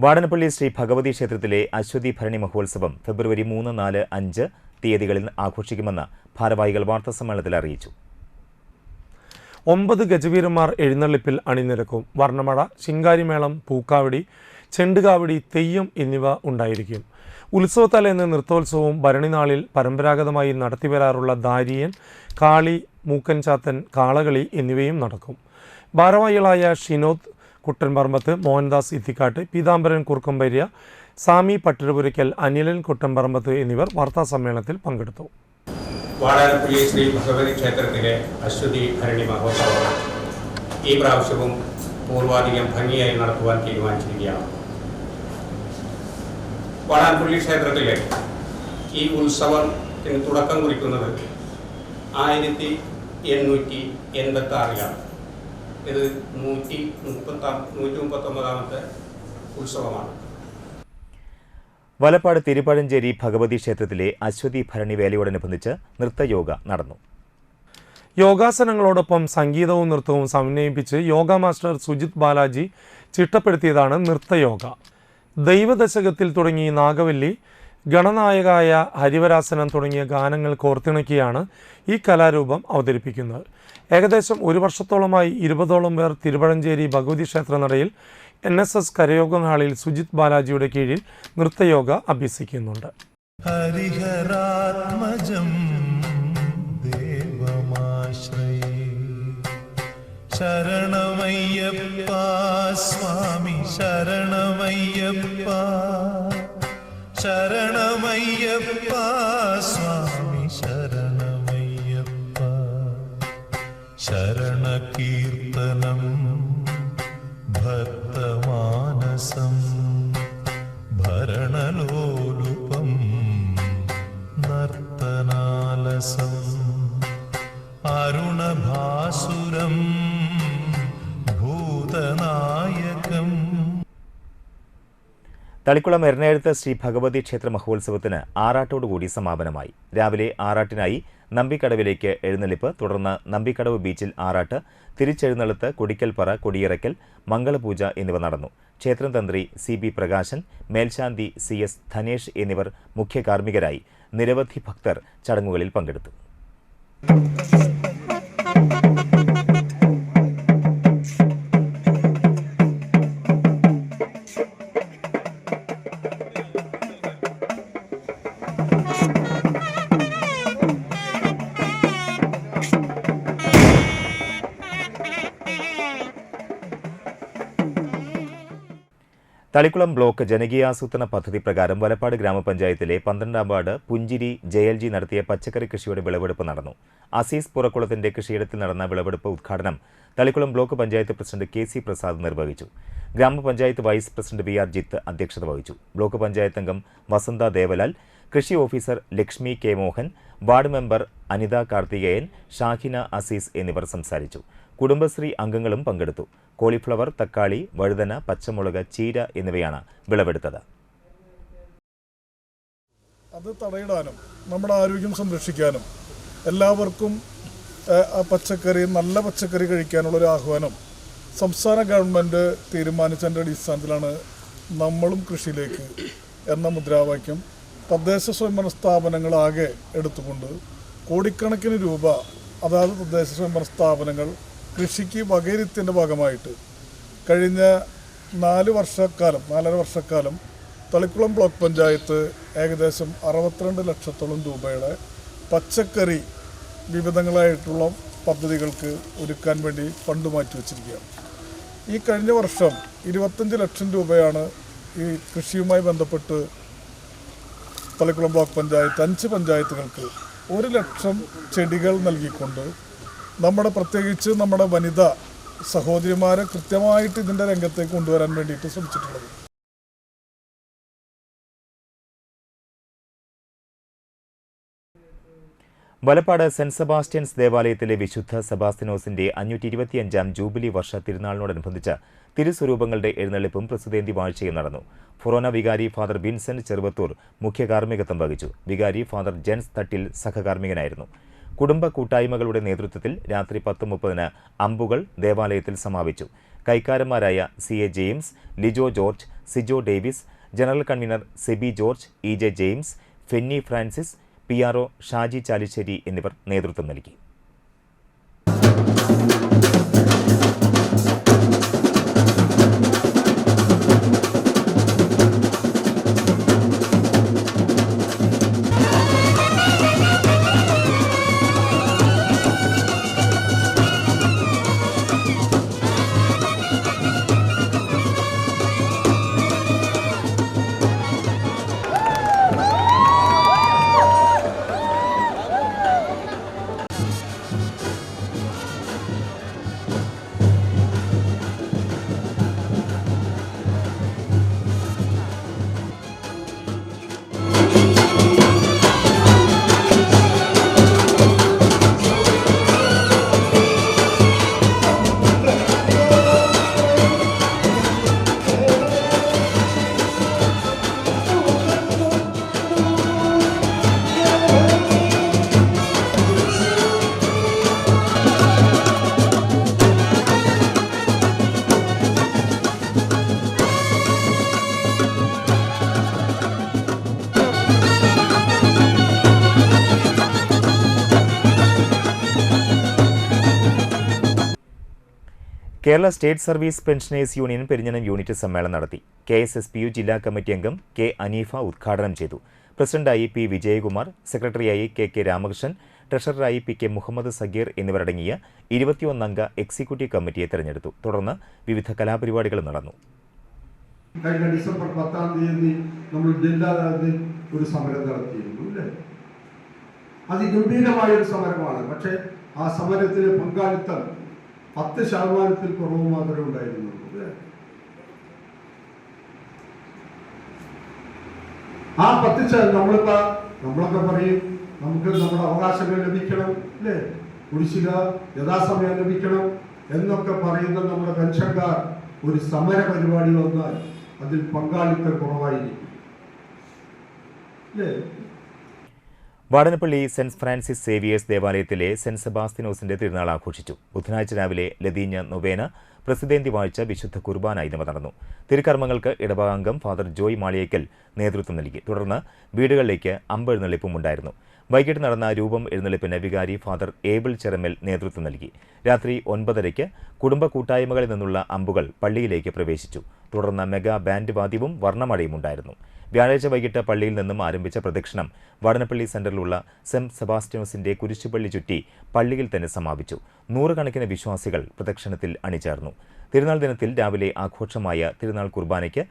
വാടനപ്പള്ളി ശ്രീ ഭഗവതി ക്ഷേത്രത്തിലെ അശ്വതി ഭരണി മഹോത്സവം ഫെബ്രുവരി 3, 4, 5 തീയതികളിൽ ആഘോഷിക്കുമെന്ന് ഭാരവാഹികൾ വാർത്താസമ്മേളനത്തിൽ അറിയിച്ചു. 9 ഗജവീരന്മാർ എഴുന്നള്ളിപ്പിൽ അണിനിരക്കും. വർണ്ണമട, ശിങ്കാരിമേളം, പൂക്കാവടി, ചെണ്ടുകാവടി, തെയ്യം എന്നിവ ഉണ്ടായിരിക്കും. ഉത്സവത്തലേന്ന് നൃത്തോത്സവവും ഭരണിനാളിൽ പരമ്പരാഗതമായി നടത്തിവരാറുള്ള ദാരിയൻ, കാളി, മൂക്കൻ ചാത്തൻ, കാളകളി എന്നിവയും നടക്കും. ഭാരവാഹികളായ ഷിനോദ് കുട്ടൻപറമ്പത്ത്, മോഹൻദാസ് ഇത്തിക്കാട്ട്, പീതാംബരൻ കുറുക്കമ്പര്യ, സാമി പട്ടിരപുരയ്ക്കൽ, അനിലൻ കുട്ടൻപറമ്പത്ത് എന്നിവർ വാർത്താസമ്മേളനത്തിൽ പങ്കെടുത്തു. വാടാനപ്പള്ളി ശ്രീ ഭഗവതി ക്ഷേത്രത്തിലെ അശ്വതി ഭരണി മഹോത്സവം ഈ പ്രാവശ്യവും പൂർവാധികം ഭംഗിയായി നടത്തുവാൻ തീരുമാനിച്ചിരിക്കുകയാണ്. വാടാനപ്പള്ളി ക്ഷേത്രത്തിലെ ഈ ഉത്സവത്തിന് തുടക്കം കുറിക്കുന്നത് 1886 ഇത് 139ാമത്തെ ഉത്സവമാണ്. വലപ്പാട് തിരുപ്പഴഞ്ചേരി ഭഗവതി ക്ഷേത്രത്തിലെ അശ്വതി ഭരണി വേലയോടനുബന്ധിച്ച് നൃത്തയോഗ നടന്നു. യോഗാസനങ്ങളോടൊപ്പം സംഗീതവും നൃത്തവും സമന്വയിപ്പിച്ച് യോഗ മാസ്റ്റർ സുജിത് ബാലാജി ചിട്ടപ്പെടുത്തിയതാണ് നൃത്തയോഗ. ദൈവദശകത്തിൽ തുടങ്ങി നാഗവല്ലി, ഗണനായകായ ഹരിവരാസനം തുടങ്ങിയ ഗാനങ്ങൾ കോർത്തിണക്കിയാണ് ഈ കലാരൂപം അവതരിപ്പിക്കുന്നത്. ഏകദേശം 1 വർഷത്തോളമായി 20ഓളം പേർ തിരുപ്പഴഞ്ചേരി ഭഗവതി ക്ഷേത്രനടയിൽ NSS കരയോഗം ഹാളിൽ സുജിത് ബാലാജിയുടെ കീഴിൽ നൃത്തയോഗ അഭ്യസിക്കുന്നുണ്ട്. ഹരിഹരാത്മജം ദേവമാശ്രയേ ശരണമയ്യപ്പ സ്വാമി ശരണമയ്യപ്പ ശരണമയ്യപ്പ സ്വാമി ശരണമയ്യപ്പ ശരണകീർത്തനം ഭക്തമാനസം ഭരണലോലുപം നർത്തനാലസം അരുണഭാസുരം ഭൂതനായകം. തളിക്കുളം എറണാകുളത്ത് ശ്രീ ഭഗവതി ക്ഷേത്ര മഹോത്സവത്തിന് ആറാട്ടോടുകൂടി സമാപനമായി. രാവിലെ ആറാട്ടിനായി നമ്പിക്കടവിലേക്ക് എഴുന്നള്ളിപ്പ്, തുടർന്ന് നമ്പിക്കടവ് ബീച്ചിൽ ആറാട്ട്, തിരിച്ചെഴുന്നള്ളത്ത്, കൊടിക്കൽപ്പറ, കൊടിയിറക്കൽ, മംഗളപൂജ എന്നിവ നടന്നു. ക്ഷേത്രം തന്ത്രി CB പ്രകാശൻ, മേൽശാന്തി CS ധനേഷ് എന്നിവർ മുഖ്യ കാർമ്മികരായി. നിരവധി ഭക്തർ ചടങ്ങുകളിൽ പങ്കെടുത്തു. തളിക്കുളം ബ്ലോക്ക് ജനകീയാസൂത്രണ പദ്ധതി പ്രകാരം വലപ്പാട് ഗ്രാമപഞ്ചായത്തിലെ 12ാം വാർഡ് പുഞ്ചിരി JLG നടത്തിയ പച്ചക്കറി കൃഷിയുടെ വിളവെടുപ്പ് നടന്നു. അസീസ് പുറക്കുളത്തിന്റെ കൃഷിയിടത്തിൽ നടന്ന വിളവെടുപ്പ് ഉദ്ഘാടനം Thalikkulam block panchayat president KC Prasad നിർവഹിച്ചു. ഗ്രാമപഞ്ചായത്ത് വൈസ് പ്രസിഡന്റ് VR ജിത്ത് അധ്യക്ഷത വഹിച്ചു. ബ്ലോക്ക് പഞ്ചായത്ത് അംഗം വസന്ത ദേവലാൽ, കൃഷി officer Lakshmi K Mohan, ward member Anitha Karthikeyan, Shahina Aziz എന്നിവർ സംസാരിച്ചു. കുടുംബശ്രീ അംഗങ്ങളും പങ്കെടുത്തു. കോളിഫ്ലവർ, തക്കാളി, വഴുതന, പച്ചമുളക്, ചീര എന്നിവയാണ് വിളവെടുത്തത്. അത് തടയിടാനും നമ്മുടെ ആരോഗ്യം സംരക്ഷിക്കാനും എല്ലാവർക്കും പച്ചക്കറി, നല്ല പച്ചക്കറി കഴിക്കാനുള്ളൊരു ആഹ്വാനം സംസ്ഥാന ഗവൺമെൻറ് തീരുമാനിച്ചതിൻ്റെ അടിസ്ഥാനത്തിലാണ് നമ്മളും കൃഷിയിലേക്ക് എന്ന മുദ്രാവാക്യം തദ്ദേശ സ്വയംഭരണ സ്ഥാപനങ്ങളാകെ എടുത്തുകൊണ്ട് കോടിക്കണക്കിന് രൂപ അതായത് തദ്ദേശ സ്വയംഭരണ സ്ഥാപനങ്ങൾ കൃഷിക്ക് വകയിരുത്തിൻ്റെ ഭാഗമായിട്ട് കഴിഞ്ഞ 4 വർഷക്കാലം തളിക്കുളം ബ്ലോക്ക് പഞ്ചായത്ത് ഏകദേശം 62 ലക്ഷത്തോളം രൂപയുടെ പച്ചക്കറി വിവിധങ്ങളായിട്ടുള്ള പദ്ധതികൾക്ക് ഒരുക്കാൻ വേണ്ടി ഫണ്ട് മാറ്റിവെച്ചിരിക്കുകയാണ്. ഈ കഴിഞ്ഞ വർഷം 25 ലക്ഷം രൂപയാണ് ഈ കൃഷിയുമായി ബന്ധപ്പെട്ട് തളിക്കുളം ബ്ലോക്ക് പഞ്ചായത്ത് 5 പഞ്ചായത്തുകൾക്ക് 1 ലക്ഷം ചെടികൾ നൽകിക്കൊണ്ട് പ്രത്യേകിച്ച് നമ്മുടെ വനിതാ സഹോദരിമാരെ കൃത്യമായിട്ട് ഇതിൻ്റെ രംഗത്തേക്ക് കൊണ്ടുവരാൻ വേണ്ടിയിട്ട് ശ്രമിച്ചിട്ടുള്ളത്. വലപ്പാട് സെന്റ് സെബാസ്റ്റ്യൻസ് ദേവാലയത്തിലെ വിശുദ്ധ സെബാസ്ത്യനോസിന്റെ 525ാം ജൂബിലി വർഷ തിരുനാളിനോടനുബന്ധിച്ച് തിരുസ്വരൂപങ്ങളുടെ എഴുന്നള്ളിപ്പും പ്രസിദ്ധേന്തി വാഴ്ചയും നടന്നു. ഫൊറോന വികാരി ഫാദർ വിൻസെന്റ് ചെറുവത്തൂർ മുഖ്യ കാർമ്മികത്വം വഹിച്ചു. വികാരി ഫാദർ ജെൻസ് തട്ടിൽ സഹകാർമ്മികനായിരുന്നു. കുടുംബ കൂട്ടായ്മകളുടെ നേതൃത്വത്തിൽ രാത്രി 10:30 അമ്പുകൾ ദേവാലയത്തിൽ സമാപിച്ചു. കൈക്കാരന്മാരായ CA James, Lijo George, Sijo Davis, general convener SEBI George, EJ James, Fenny Francis, PRO Shaji Chalissery എന്നിവർ നേതൃത്വം നൽകി. Kerala state service pensioners union Perinjanam unit സമ്മേളനം നടത്തി. KSSPU ജില്ലാ കമ്മിറ്റി അംഗം K. അനീഫ ഉദ്ഘാടനം ചെയ്തു. പ്രസിഡന്റായി P. വിജയകുമാർ, സെക്രട്ടറിയായി KK രാമകൃഷ്ണൻ, ട്രഷററായി PK മുഹമ്മദ് സഗീർ എന്നിവരടങ്ങിയ 21-അംഗ എക്സിക്യൂട്ടീവ് കമ്മിറ്റിയെ തെരഞ്ഞെടുത്തു. തുടർന്ന് വിവിധ കലാപരിപാടികൾ നടന്നു. കഴിഞ്ഞ ഡിസംബർ 10-ാം തീയതി നമ്മൾ ജില്ലാതലത്തിൽ ഒരു സമരം നടത്തിയിരുന്നു അല്ലേ? അതിഗംഭീരമായ ഒരു സമരമാണ്. പക്ഷേ ആ സമരത്തിലെ പങ്കാളിത്തം 10% കുറവ് മാത്രമേ ഉണ്ടായിരുന്നുള്ളൂ. ആ 10% നമ്മളൊക്കെ പറയും നമുക്ക് നമ്മുടെ അവകാശങ്ങൾ ലഭിക്കണം അല്ലേ, കുടിശ്ശിക യഥാസമയം ലഭിക്കണം എന്നൊക്കെ പറയുന്ന നമ്മുടെ പെൻഷൻകാർ ഒരു സമര പരിപാടി വന്നാൽ അതിൽ പങ്കാളിത്തം കുറവായിരിക്കും അല്ലേ? വാടനപ്പള്ളി സെന്റ് ഫ്രാൻസിസ് സേവിയേഴ്സ് ദേവാലയത്തിലെ സെന്റ് സെബാസ്തിനോസിന്റെ തിരുനാൾ ആഘോഷിച്ചു. ബുധനാഴ്ച രാവിലെ ലതീഞ്ഞ നൊവേന, പ്രസിദ്ധേന്തി വാഴ്ച, വിശുദ്ധ കുർബാന എന്നിവ നടന്നു. തിരുക്കർമ്മങ്ങൾക്ക് ഇടവകാംഗം ഫാദർ ജോയ് മാളിയേക്കൽ നേതൃത്വം നൽകി. തുടർന്ന് വീടുകളിലേക്ക് അമ്പെഴുന്നള്ളിപ്പും ഉണ്ടായിരുന്നു. വൈകിട്ട് നടന്ന രൂപം എഴുന്നള്ളിപ്പിന് വികാരി ഫാദർ ഏബിൾ ചെറമൽ നേതൃത്വം നൽകി. രാത്രി 9:30-ക്ക് കുടുംബ കൂട്ടായ്മകളിൽ നിന്നുള്ള അമ്പുകൾ പള്ളിയിലേക്ക് പ്രവേശിച്ചു. തുടർന്ന് മെഗാ ബാൻഡ് വാദ്യവും വർണ്ണമഴയും ഉണ്ടായിരുന്നു. വ്യാഴാഴ്ച വൈകിട്ട് പള്ളിയിൽ നിന്നും ആരംഭിച്ച പ്രദക്ഷിണം വാടനപ്പള്ളി സെന്ററിലുള്ള സെന്റ് സെബാസ്റ്റ്യനോസിന്റെ കുരിശുപള്ളി ചുറ്റി പള്ളിയിൽ തന്നെ സമാപിച്ചു. 100 കണക്കിന് വിശ്വാസികൾ പ്രദക്ഷിണത്തിൽ അണിചേർന്നു. തിരുനാൾ ദിനത്തിൽ രാവിലെ ആഘോഷമായ തിരുനാൾ കുർബാനയ്ക്ക്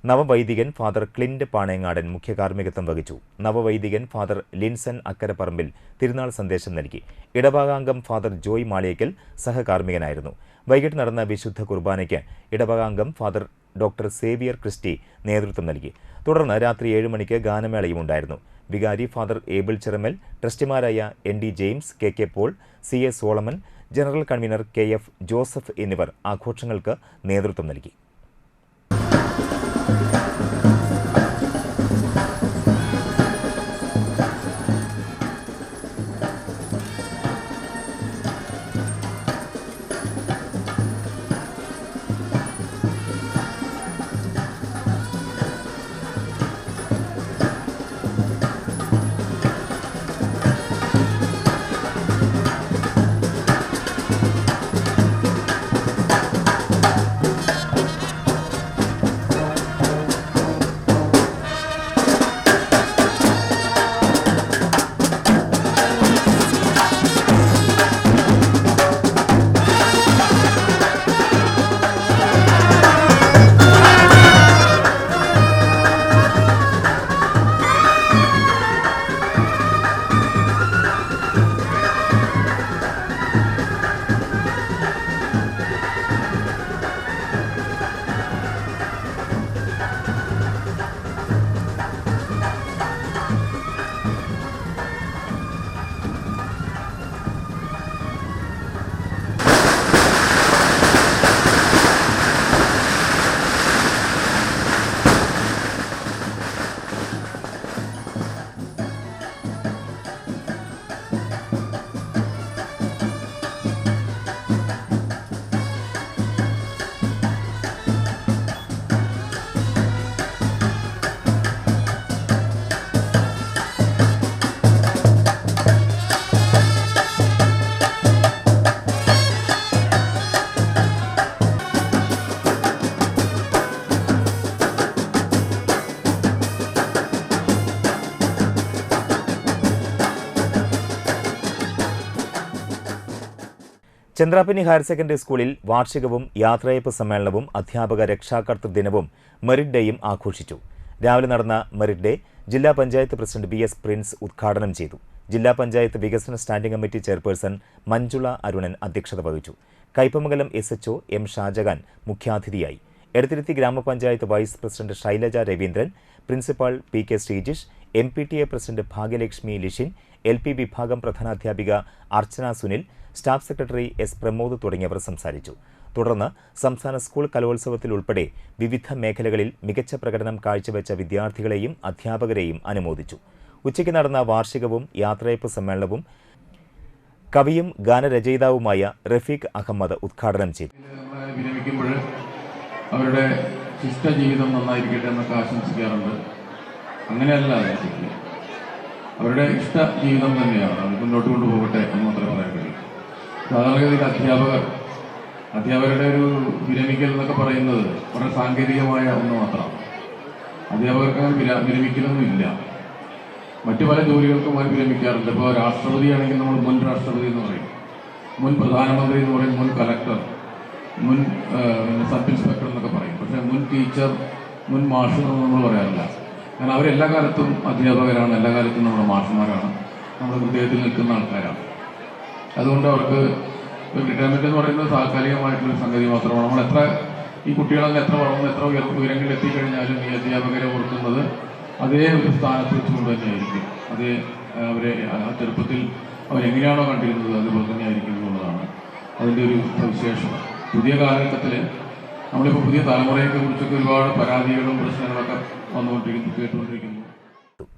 നവവൈദികൻ ഫാദർ ക്ലിന്റ് പാണേങ്ങാടൻ മുഖ്യ കാർമ്മികത്വം വഹിച്ചു. നവവൈദികൻ ഫാദർ ലിൻസൺ അക്കരപ്പറമ്പിൽ തിരുനാൾ സന്ദേശം നൽകി. ഇടവകാംഗം ഫാദർ ജോയ് മാളിയേക്കൽ സഹകാർമ്മികനായിരുന്നു. വൈകിട്ട് നടന്ന വിശുദ്ധ കുർബാനയ്ക്ക് ഇടവകാംഗം ഫാദർ ഡോക്ടർ സേവിയർ ക്രിസ്റ്റി നേതൃത്വം നൽകി. തുടർന്ന് രാത്രി 7 മണിക്ക് ഗാനമേളയും ഉണ്ടായിരുന്നു. വികാരി ഫാദർ ഏബിൾ ചെറമൽ, ട്രസ്റ്റിമാരായ ND James, KK Paul, CA Solomon, general convener KF Joseph എന്നിവർ ആഘോഷങ്ങൾക്ക് നേതൃത്വം നൽകി. ചന്ദ്രാപിന്നി ഹയർ സെക്കൻഡറി സ്കൂളിൽ വാർഷികവും യാത്രയയപ്പ് സമ്മേളനവും അധ്യാപക രക്ഷാകർതൃ ദിനവും മെറിറ്റ് ഡേയും ആഘോഷിച്ചു. രാവിലെ നടന്ന മെറിറ്റ് ഡേ ജില്ലാ പഞ്ചായത്ത് പ്രസിഡന്റ് BS പ്രിൻസ് ഉദ്ഘാടനം ചെയ്തു. ജില്ലാ പഞ്ചായത്ത് വികസന standing committee chairperson Manjula Arunan അധ്യക്ഷത വഹിച്ചു. കയ്പമംഗലം SHO M ഷാജഹാൻ മുഖ്യാതിഥിയായി. Edathiruthy grama panchayat vice president Shailaja Raveendran, principal PK Sreejish, MPTA president Bhagyalakshmi Lishin, LP വിഭാഗം പ്രധാനാധ്യാപിക Archana Sunil, staff secretary S Pramod തുടങ്ങിയവർ സംസാരിച്ചു. തുടർന്ന് സംസ്ഥാന സ്കൂൾ കലോത്സവത്തിൽ ഉൾപ്പെടെ വിവിധ മേഖലകളിൽ മികച്ച പ്രകടനം കാഴ്ചവെച്ച വിദ്യാർത്ഥികളെയും അധ്യാപകരെയും അനുമോദിച്ചു. ഉച്ചയ്ക്ക് നടന്ന വാർഷികവും യാത്രയയപ്പ് സമ്മേളനവും കവിയും ഗാനരചയിതാവുമായ റഫീഖ് അഹമ്മദ് ഉദ്ഘാടനം ചെയ്തു. അവരുടെ ശിഷ്ടജീവിതം നന്നായിരിക്കട്ടെ എന്നൊക്കെ ആശംസിക്കാറുണ്ട്. അങ്ങനെയല്ല, അവരുടെ ഇഷ്ട ജീവിതം തന്നെയാണ്, അവർ മുന്നോട്ട് കൊണ്ടുപോകട്ടെ എന്ന് മാത്രമേ പറയാൻ കഴിയൂ. സാധാരണഗതിയിൽ അധ്യാപകരുടെ ഒരു വിരമിക്കൽ എന്നൊക്കെ പറയുന്നത് വളരെ സാങ്കേതികമായ ഒന്ന് മാത്രമാണ്. അധ്യാപകർക്ക് അങ്ങനെ വിരമിക്കലൊന്നും ഇല്ല. മറ്റു പല ജോലികൾക്കും അവർ വിരമിക്കാറുണ്ട്. ഇപ്പോൾ രാഷ്ട്രപതിയാണെങ്കിൽ നമ്മൾ മുൻ രാഷ്ട്രപതി എന്ന് പറയും, മുൻ പ്രധാനമന്ത്രി എന്ന് പറയും, മുൻ കലക്ടർ, മുൻ സബ് ഇൻസ്പെക്ടർ എന്നൊക്കെ പറയും. പക്ഷേ മുൻ ടീച്ചർ, മുൻ മാഷ് എന്നൊന്നും നമ്മൾ പറയാറില്ല. കാരണം അവരെല്ലാ കാലത്തും അധ്യാപകരാണ്, എല്ലാ കാലത്തും നമ്മുടെ മാഷന്മാരാണ്, നമ്മുടെ ഹൃദയത്തിൽ നിൽക്കുന്ന ആൾക്കാരാണ്. അതുകൊണ്ട് അവർക്ക് റിട്ടയർമെൻറ്റ് എന്ന് പറയുന്നത് താൽക്കാലികമായിട്ടുള്ളൊരു സംഗതി മാത്രമാണ്. നമ്മൾ ഈ കുട്ടികളെല്ലാം എത്ര വളർന്ന് എത്ര ഉയരങ്ങളിൽ എത്തിക്കഴിഞ്ഞാലും ഈ അധ്യാപകരെ ഓർക്കുന്നത് അതേ ഒരു സ്ഥാനത്ത് വെച്ചുകൊണ്ട് തന്നെയായിരിക്കും. അതേ അവരെ ആ ചെറുപ്പത്തിൽ അവരെങ്ങനെയാണോ കണ്ടിരുന്നത് അതുപോലെ തന്നെ ആയിരിക്കും എന്നുള്ളതാണ് അതിൻ്റെ ഒരു സവിശേഷത. പുതിയ കാലഘട്ടത്തിൽ നമ്മളിപ്പോൾ പുതിയ തലമുറയെ കുറിച്ചൊക്കെ ഒരുപാട് പരാതികളും പ്രശ്നങ്ങളൊക്കെ കേട്ടുകൊണ്ടിരിക്കുന്നു.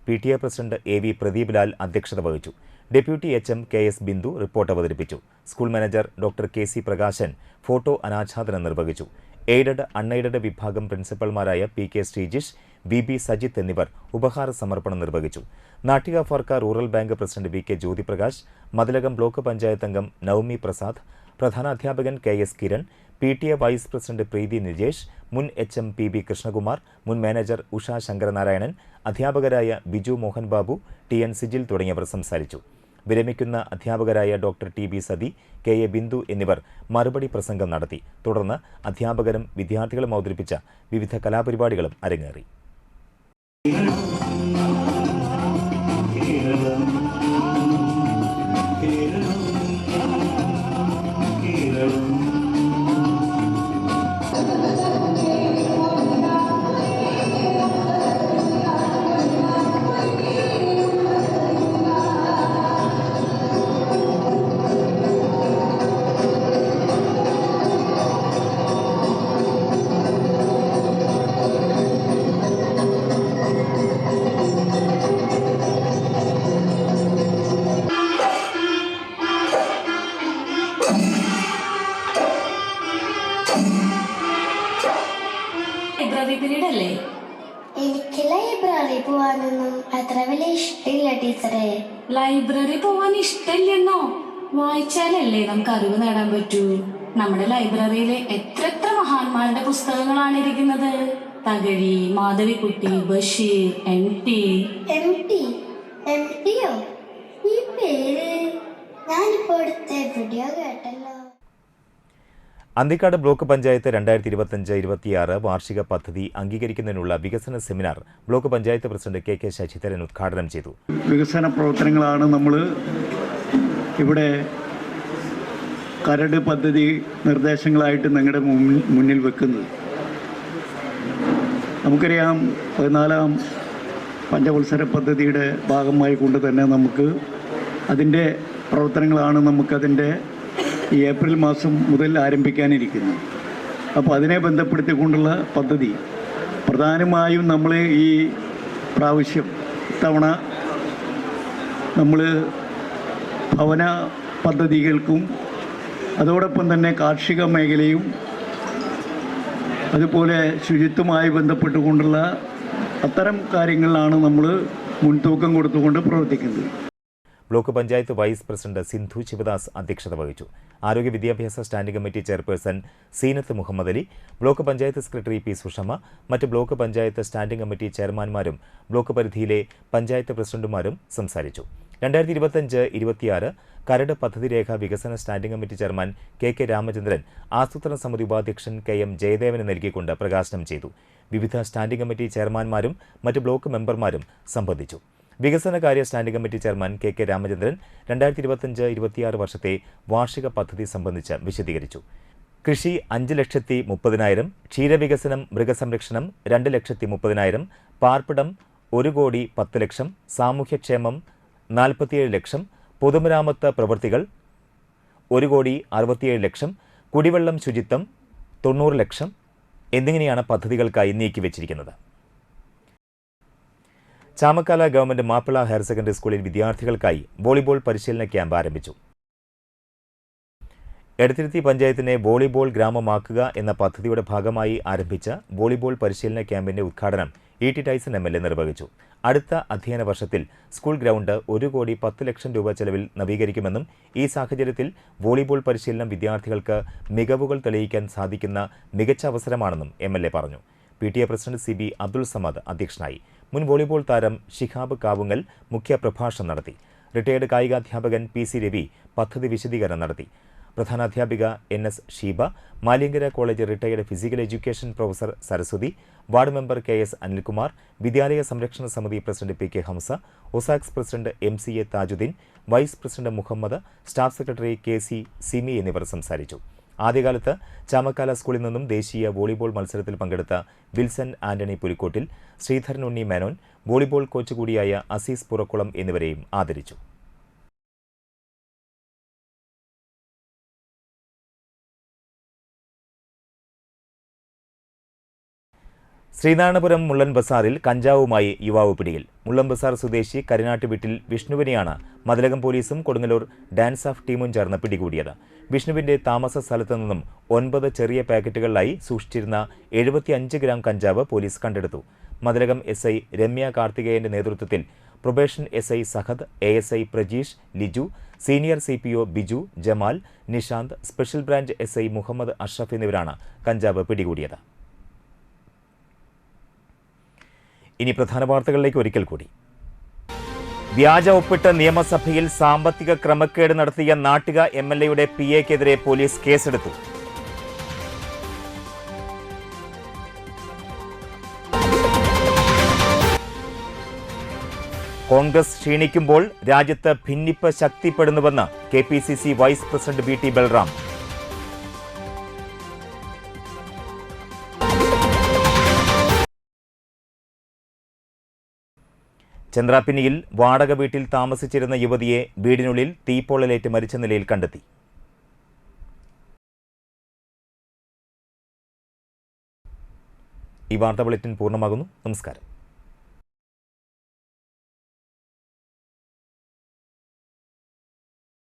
PTA president AV Pradeep Lal അധ്യക്ഷത വഹിച്ചു. Deputy HM KS Bindu report അവതരിപ്പിച്ചു. School manager doctor KC Prakashan photo അനാച്ഛാദനം നിർവഹിച്ചു. എയ്ഡഡ് അൺഎയ്ഡഡ് വിഭാഗം പ്രിൻസിപ്പൽമാരായ PK ശ്രീജിഷ്, VB സജിത്ത് എന്നിവർ ഉപഹാര സമർപ്പണം നിർവഹിച്ചു. Nattika Farka rural bank president VK Jyothiprakash, Mathilakam block panchayat അംഗം നവമി പ്രസാദ്, പ്രധാനാധ്യാപകൻ KS Kiran, PTA vice president Preethi Nijesh, മുൻ HM PB കൃഷ്ണകുമാർ, മുൻ മാനേജർ ഉഷ ശങ്കരനാരായണൻ, അധ്യാപകരായ ബിജു മോഹൻ ബാബു, TN സിജിൽ തുടങ്ങിയവർ സംസാരിച്ചു. വിരമിക്കുന്ന അധ്യാപകരായ doctor TB Sathi, KA Bindu എന്നിവർ മറുപടി പ്രസംഗം നടത്തി. തുടർന്ന് അധ്യാപകരും വിദ്യാർത്ഥികളും അവതരിപ്പിച്ച വിവിധ കലാപരിപാടികളും അരങ്ങേറി. എനിക്ക് ലൈബ്രറി പോവാനൊന്നും അത്ര വലിയ ഇഷ്ടമില്ല ടീച്ചറെ. ലൈബ്രറി പോവാൻ ഇഷ്ടമില്ലെന്നോ? വായിച്ചാലല്ലേ നമുക്ക് അറിവ് നേടാൻ പറ്റൂ. നമ്മുടെ ലൈബ്രറിയിലെ എത്ര മഹാന്മാരുടെ പുസ്തകങ്ങളാണ് ഇരിക്കുന്നത്. തകഴി, മാധവിക്കുട്ടി, ബഷീർ, MT. MTയോ? ഈ പേര് ഞാനിപ്പോ അടുത്ത് എവിടെയോ കേട്ടല്ലോ. അന്തിക്കാട് ബ്ലോക്ക് പഞ്ചായത്ത് 2025-26 വാർഷിക പദ്ധതി അംഗീകരിക്കുന്നതിനുള്ള വികസന seminar block panchayat president KK Sasidharan ഉദ്ഘാടനം ചെയ്തു. വികസന പ്രവർത്തനങ്ങളാണ് നമ്മൾ ഇവിടെ കരട് പദ്ധതി നിർദ്ദേശങ്ങളായിട്ട് നിങ്ങളുടെ മുന്നിൽ വെക്കുന്നത്. നമുക്കറിയാം 14ാം പഞ്ചവത്സര പദ്ധതിയുടെ ഭാഗമായി കൊണ്ട് തന്നെ നമുക്ക് അതിൻ്റെ പ്രവർത്തനങ്ങളാണ് നമുക്കതിൻ്റെ ഈ ഏപ്രിൽ മാസം മുതൽ ആരംഭിക്കാനിരിക്കുന്നു. അപ്പോൾ അതിനെ ബന്ധപ്പെടുത്തിക്കൊണ്ടുള്ള പദ്ധതി പ്രധാനമായും നമ്മൾ ഈ പ്രാവശ്യം ഇത്തവണ നമ്മൾ ഭവന പദ്ധതികൾക്കും അതോടൊപ്പം തന്നെ കാർഷിക മേഖലയും അതുപോലെ ശുചിത്വമായി ബന്ധപ്പെട്ടുകൊണ്ടുള്ള അത്തരം കാര്യങ്ങളിലാണ് നമ്മൾ മുൻതൂക്കം കൊടുത്തുകൊണ്ട് പ്രവർത്തിക്കുന്നത്. Block panchayat vice president Sindhu Sivadas അധ്യക്ഷത വഹിച്ചു. ആരോഗ്യ വിദ്യാഭ്യാസ standing committee chairperson Seenath Muhammad Ali, block panchayat secretary P Sushama, മറ്റ് ബ്ലോക്ക് പഞ്ചായത്ത് സ്റ്റാൻഡിംഗ് കമ്മിറ്റി ചെയർമാൻമാരും ബ്ലോക്ക് പരിധിയിലെ പഞ്ചായത്ത് പ്രസിഡന്റുമാരും സംസാരിച്ചു. 2025-26 കരട് പദ്ധതി രേഖ വികസന standing committee chairman K Ramachandran ആസൂത്രണ സമിതി ഉപാധ്യക്ഷൻ KM ജയദേവന് നൽകിക്കൊണ്ട് പ്രകാശനം ചെയ്തു. വിവിധ സ്റ്റാൻഡിംഗ് കമ്മിറ്റി ചെയർമാൻമാരും മറ്റ് ബ്ലോക്ക് മെമ്പർമാരും സംബന്ധിച്ചു. വികസനകാര്യ standing committee chairman K Ramachandran 2025-26 വർഷത്തെ വാർഷിക പദ്ധതി സംബന്ധിച്ച് വിശദീകരിച്ചു. കൃഷി 5,30,000, ക്ഷീരവികസനം മൃഗസംരക്ഷണം 2,30,000, പാർപ്പിടം 1,10,00,000, സാമൂഹ്യക്ഷേമം 47,00,000, പൊതുമരാമത്ത് പ്രവൃത്തികൾ 1,67,00,000, കുടിവെള്ളം ശുചിത്വം 90,00,000 എന്നിങ്ങനെയാണ് പദ്ധതികൾക്കായി നീക്കിവച്ചിരിക്കുന്നത്. Chamakkala government Mappila higher secondary സ്കൂളിൽ വിദ്യാർത്ഥികൾക്കായി വോളിബോൾ പരിശീലന ക്യാമ്പ് ആരംഭിച്ചു. എടത്തിരുത്തി പഞ്ചായത്തിനെ വോളിബോൾ ഗ്രാമമാക്കുക എന്ന പദ്ധതിയുടെ ഭാഗമായി ആരംഭിച്ച വോളിബോൾ പരിശീലന ക്യാമ്പിന്റെ ഉദ്ഘാടനം E.T. ടൈസൺ MLA നിർവഹിച്ചു. അടുത്ത അധ്യയന വർഷത്തിൽ സ്കൂൾ ഗ്രൗണ്ട് 1,10,00,000 രൂപ ചെലവിൽ നവീകരിക്കുമെന്നും ഈ സാഹചര്യത്തിൽ വോളിബോൾ പരിശീലനം വിദ്യാർത്ഥികൾക്ക് മികവുകൾ തെളിയിക്കാൻ സാധിക്കുന്ന മികച്ച അവസരമാണെന്നും MLA പറഞ്ഞു. PTA president CB Abdul Samad അധ്യക്ഷനായി. മുൻ വോളിബോൾ താരം ഷിഹാബ് കാവുങ്ങൽ മുഖ്യപ്രഭാഷണം നടത്തി. റിട്ടയേർഡ് കായികാധ്യാപകൻ PC രവി പദ്ധതി വിശദീകരണം നടത്തി. പ്രധാനാധ്യാപിക NS Sheeba, Maliyankara college retired physical education professor Saraswathi, ward member KS Anilkumar, വിദ്യാലയ സംരക്ഷണ സമിതി പ്രസിഡന്റ് PK ഹംസ, ഒസാക്സ് president MCA Thajudheen, vice president Muhammad, staff secretary KC Simi എന്നിവർ സംസാരിച്ചു. ആദ്യകാലത്ത് ചാമക്കാല സ്കൂളിൽ നിന്നും ദേശീയ വോളിബോൾ മത്സരത്തിൽ പങ്കെടുത്ത വിൽസൺ ആന്റണി പുലിക്കോട്ടിൽ, ശ്രീധരൻ ഉണ്ണി മേനോൻ, വോളിബോൾ കോച്ച് കൂടിയായ അസീസ് പുറക്കുളം എന്നിവരെയും ആദരിച്ചു. ശ്രീനാരായണപുരം മുള്ളൻ ബസാറിൽ കഞ്ചാവുമായി യുവാവ് പിടിയിൽ. മുള്ളൻ ബസാർ സ്വദേശി കരിനാട്ട് വീട്ടിൽ വിഷ്ണുവിനെയാണ് മതിലകം പോലീസും കൊടുങ്ങല്ലൂർ ഡാൻസ് ഓഫ് ടീമും ചേർന്ന് പിടികൂടിയത്. വിഷ്ണുവിന്റെ താമസ സ്ഥലത്തു നിന്നും 9 ചെറിയ പാക്കറ്റുകളിലായി സൂക്ഷിച്ചിരുന്ന 75 ഗ്രാം കഞ്ചാവ് പോലീസ് കണ്ടെടുത്തു. മതിലകം SI രമ്യ കാർത്തികേയന്റെ നേതൃത്വത്തിൽ probation SI Sahad, ASI Prajeesh, Liju, senior CPO Biju, Jamal, Nishanth, special branch SI Muhammad Ashraf എന്നിവരാണ് കഞ്ചാവ് പിടികൂടിയത്. ഇനി പ്രധാന വാർത്തകളിലേക്ക് ഒരിക്കൽ കൂടി. വ്യാജ ഒപ്പിട്ട് നിയമസഭയിൽ സാമ്പത്തിക ക്രമക്കേട് നടത്തിയ നാട്ടിക MLAയുടെ PAക്കെതിരെ പോലീസ് കേസെടുത്തു. കോൺഗ്രസ് ക്ഷീണിക്കുമ്പോൾ രാജ്യത്ത് ഭിന്നിപ്പ് ശക്തിപ്പെടുന്നുവെന്ന് KPCC vice president VT Balram. ചന്ദ്രാപിന്നിയിൽ വാടക വീട്ടിൽ താമസിച്ചിരുന്ന യുവതിയെ വീടിനുള്ളിൽ തീപ്പൊള്ളലേറ്റ് മരിച്ച നിലയിൽ കണ്ടെത്തി. ഈ വാർത്താ ബുള്ളറ്റിൻ പൂർണ്ണമാകുന്നു. നമസ്കാരം.